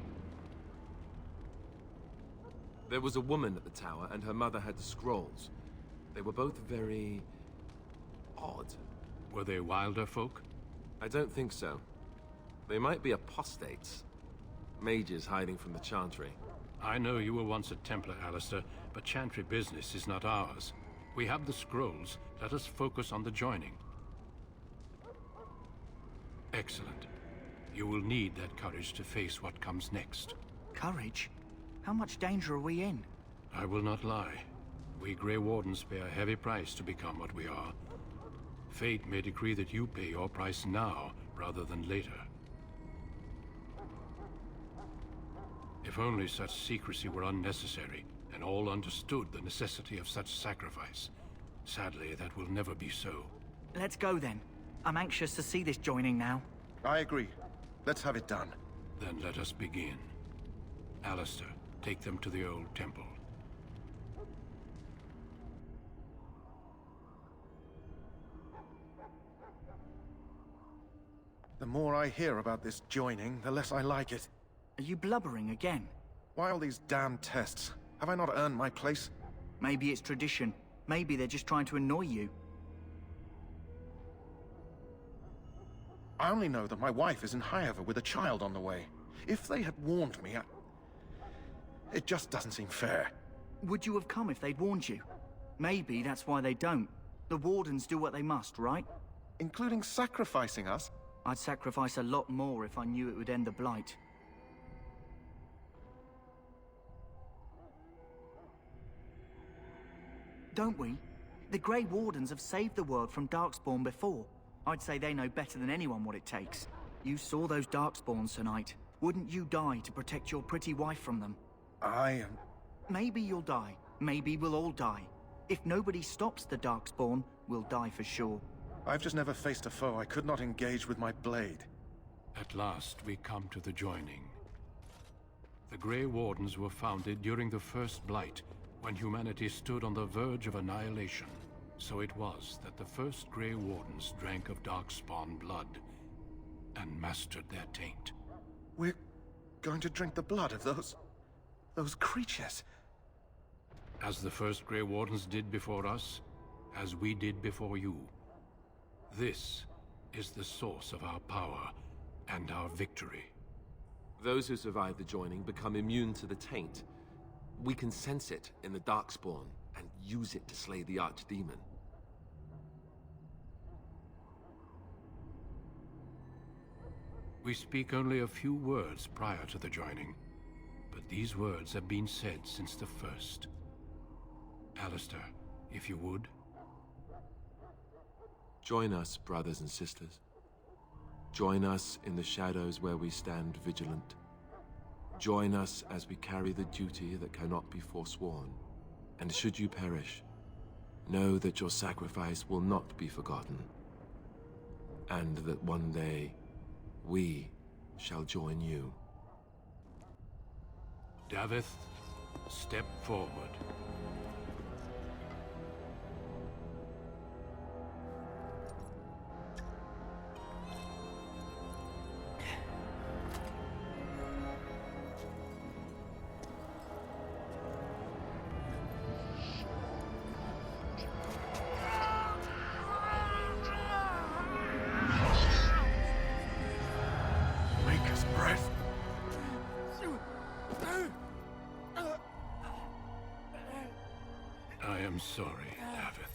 There was a woman at the tower, and her mother had the scrolls. They were both very... odd. Were they wilder folk? I don't think so. They might be apostates. Mages hiding from the Chantry. I know you were once a Templar, Alistair, but Chantry business is not ours. We have the scrolls. Let us focus on the joining. Excellent. You will need that courage to face what comes next. Courage? How much danger are we in? I will not lie. We Grey Wardens pay a heavy price to become what we are. Fate may decree that you pay your price now, rather than later. If only such secrecy were unnecessary, and all understood the necessity of such sacrifice. Sadly, that will never be so. Let's go then. I'm anxious to see this joining now. I agree. Let's have it done. Then let us begin. Alistair, take them to the old temple. The more I hear about this joining, the less I like it. Are you blubbering again? Why all these damn tests? Have I not earned my place? Maybe it's tradition. Maybe they're just trying to annoy you. I only know that my wife is in Highover with a child on the way. If they had warned me, it just doesn't seem fair. Would you have come if they'd warned you? Maybe that's why they don't. The Wardens do what they must, right? Including sacrificing us? I'd sacrifice a lot more if I knew it would end the Blight. Don't we? The Grey Wardens have saved the world from Darkspawn before. I'd say they know better than anyone what it takes. You saw those Darkspawns tonight. Wouldn't you die to protect your pretty wife from them? Maybe you'll die. Maybe we'll all die. If nobody stops the Darkspawn, we'll die for sure. I've just never faced a foe I could not engage with my blade. At last, we come to the joining. The Grey Wardens were founded during the First Blight, when humanity stood on the verge of annihilation. So it was that the first Grey Wardens drank of Darkspawn blood and mastered their taint. We're going to drink the blood of those creatures. As the first Grey Wardens did before us, as we did before you. This is the source of our power and our victory. Those who survive the joining become immune to the taint. We can sense it in the Darkspawn and use it to slay the Archdemon. We speak only a few words prior to the joining, but these words have been said since the first. Alistair, if you would. Join us, brothers and sisters. Join us in the shadows where we stand vigilant. Join us as we carry the duty that cannot be forsworn. And should you perish, know that your sacrifice will not be forgotten. And that one day, we shall join you. Davith, step forward. am sorry, Davith.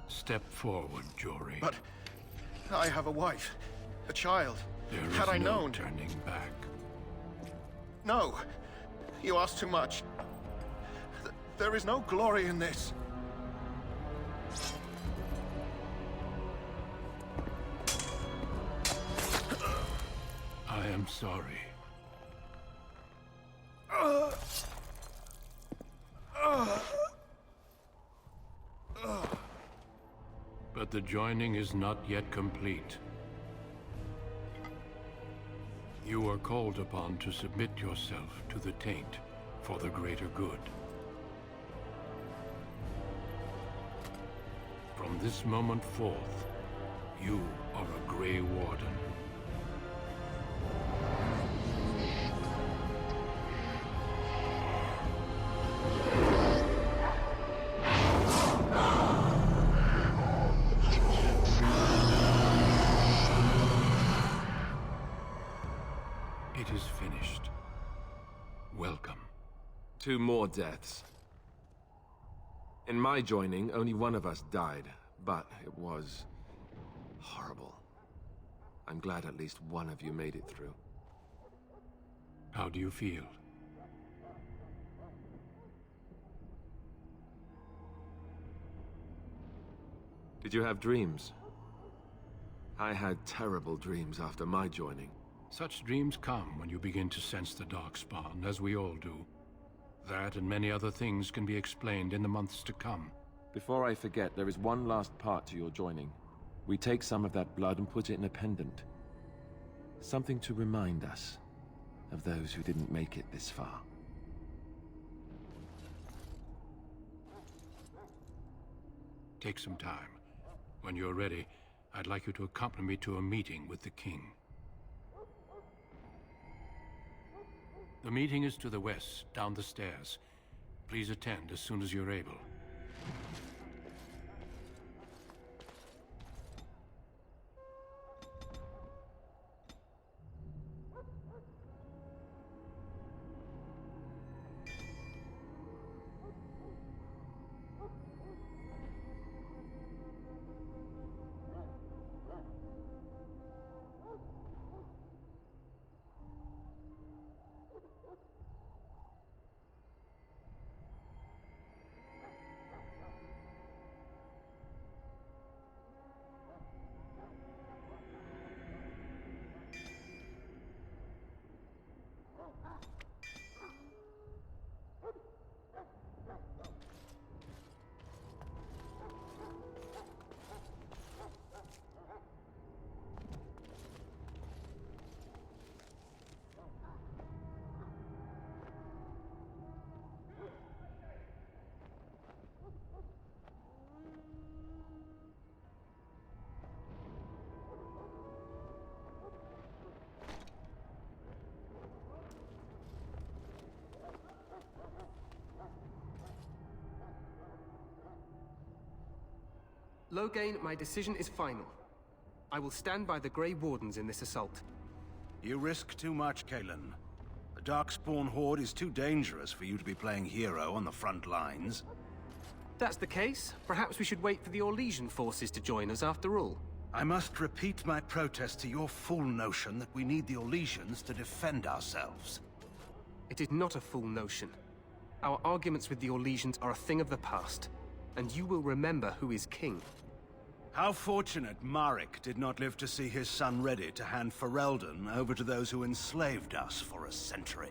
Step forward, Jory. But I have a wife, a child. There is Had I no known... turning back. No. You ask too much. There is no glory in this. I am sorry. But the joining is not yet complete. You are called upon to submit yourself to the taint for the greater good. From this moment forth, you are a Grey Warden. It is finished. Welcome. 2 more deaths. In my joining, only one of us died, but it was horrible. I'm glad at least one of you made it through. How do you feel? Did you have dreams? I had terrible dreams after my joining. Such dreams come when you begin to sense the Darkspawn, as we all do. That and many other things can be explained in the months to come. Before I forget, there is one last part to your joining. We take some of that blood and put it in a pendant. Something to remind us of those who didn't make it this far. Take some time. When you're ready, I'd like you to accompany me to a meeting with the king. The meeting is to the west, down the stairs. Please attend as soon as you're able. Loghain, my decision is final. I will stand by the Grey Wardens in this assault. You risk too much, Kalen. The Darkspawn Horde is too dangerous for you to be playing hero on the front lines. That's the case. Perhaps we should wait for the Orlesian forces to join us after all. I must repeat my protest to your fool notion that we need the Orlesians to defend ourselves. It is not a fool notion. Our arguments with the Orlesians are a thing of the past, and you will remember who is king. How fortunate Marek did not live to see his son ready to hand Ferelden over to those who enslaved us for a century.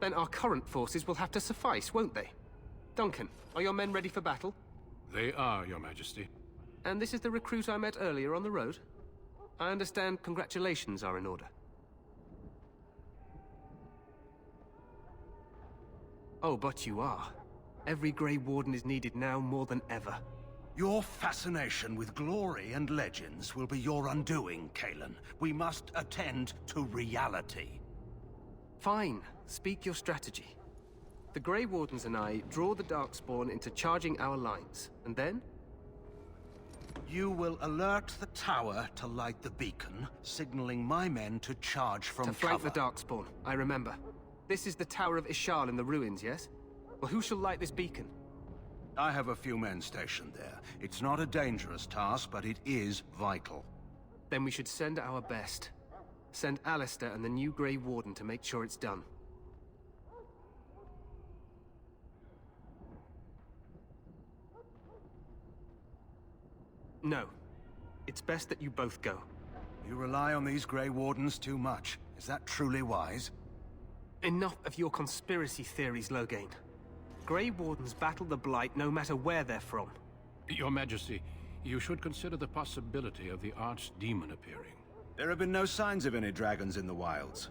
Then our current forces will have to suffice, won't they? Duncan, are your men ready for battle? They are, Your Majesty. And this is the recruit I met earlier on the road? I understand congratulations are in order. Oh, but you are. Every Grey Warden is needed now more than ever. Your fascination with glory and legends will be your undoing, Kalen. We must attend to reality. Fine. Speak your strategy. The Grey Wardens and I draw the Darkspawn into charging our lines, and then? You will alert the tower to light the beacon, signaling my men to charge from cover. To flank cover. the Darkspawn, I remember. This is the Tower of Ishal in the ruins, yes? Well, who shall light this beacon? I have a few men stationed there. It's not a dangerous task, but it is vital. Then we should send our best. Send Alistair and the new Grey Warden to make sure it's done. No. It's best that you both go. You rely on these Grey Wardens too much. Is that truly wise? Enough of your conspiracy theories, Loghain. Grey Wardens battle the Blight no matter where they're from. Your Majesty, you should consider the possibility of the Archdemon appearing. There have been no signs of any dragons in the wilds.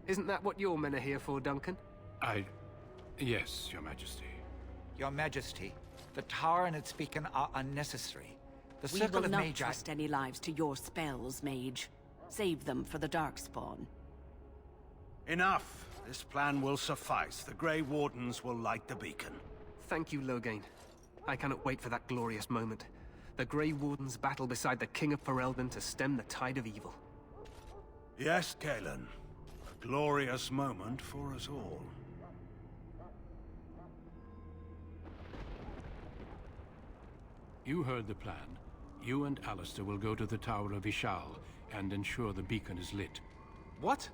Isn't that what your men are here for, Duncan? Yes, Your Majesty. Your Majesty, the tower and its beacon are unnecessary. The We Circle will of not Magi... trust any lives to your spells, Mage. Save them for the Darkspawn. Enough! This plan will suffice. The Grey Wardens will light the beacon. Thank you, Loghain. I cannot wait for that glorious moment. The Grey Wardens battle beside the King of Ferelden to stem the tide of evil. Yes, Galen. A glorious moment for us all. You heard the plan. You and Alistair will go to the Tower of Ishal and ensure the beacon is lit. What?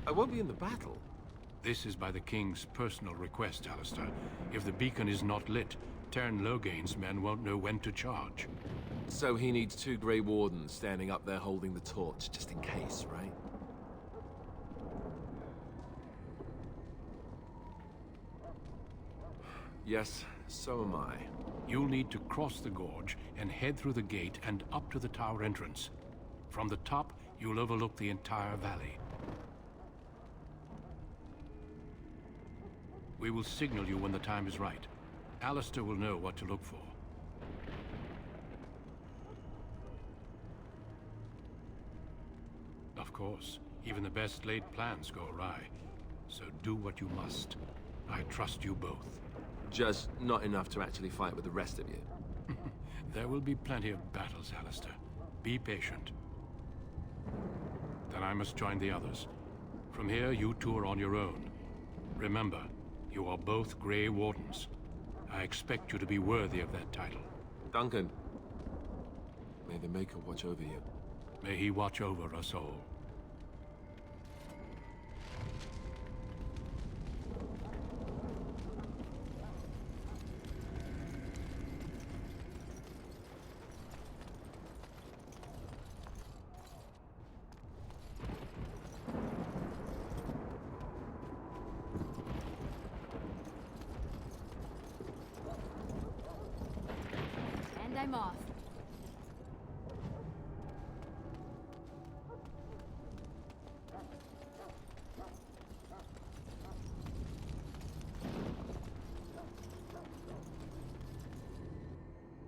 I won't be in the battle. This is by the King's personal request, Alistair. If the beacon is not lit, Tern Loghain's men won't know when to charge. So he needs 2 Grey Wardens standing up there holding the torch, just in case, right? Yes, so am I. You'll need to cross the gorge and head through the gate and up to the tower entrance. From the top, you'll overlook the entire valley. We will signal you when the time is right. Alistair will know what to look for. Of course, even the best laid plans go awry. So do what you must. I trust you both. Just not enough to actually fight with the rest of you. There will be plenty of battles, Alistair. Be patient. Then I must join the others. From here, you two are on your own. Remember, you are both Grey Wardens. I expect you to be worthy of that title. Duncan, may the Maker watch over you. May he watch over us all.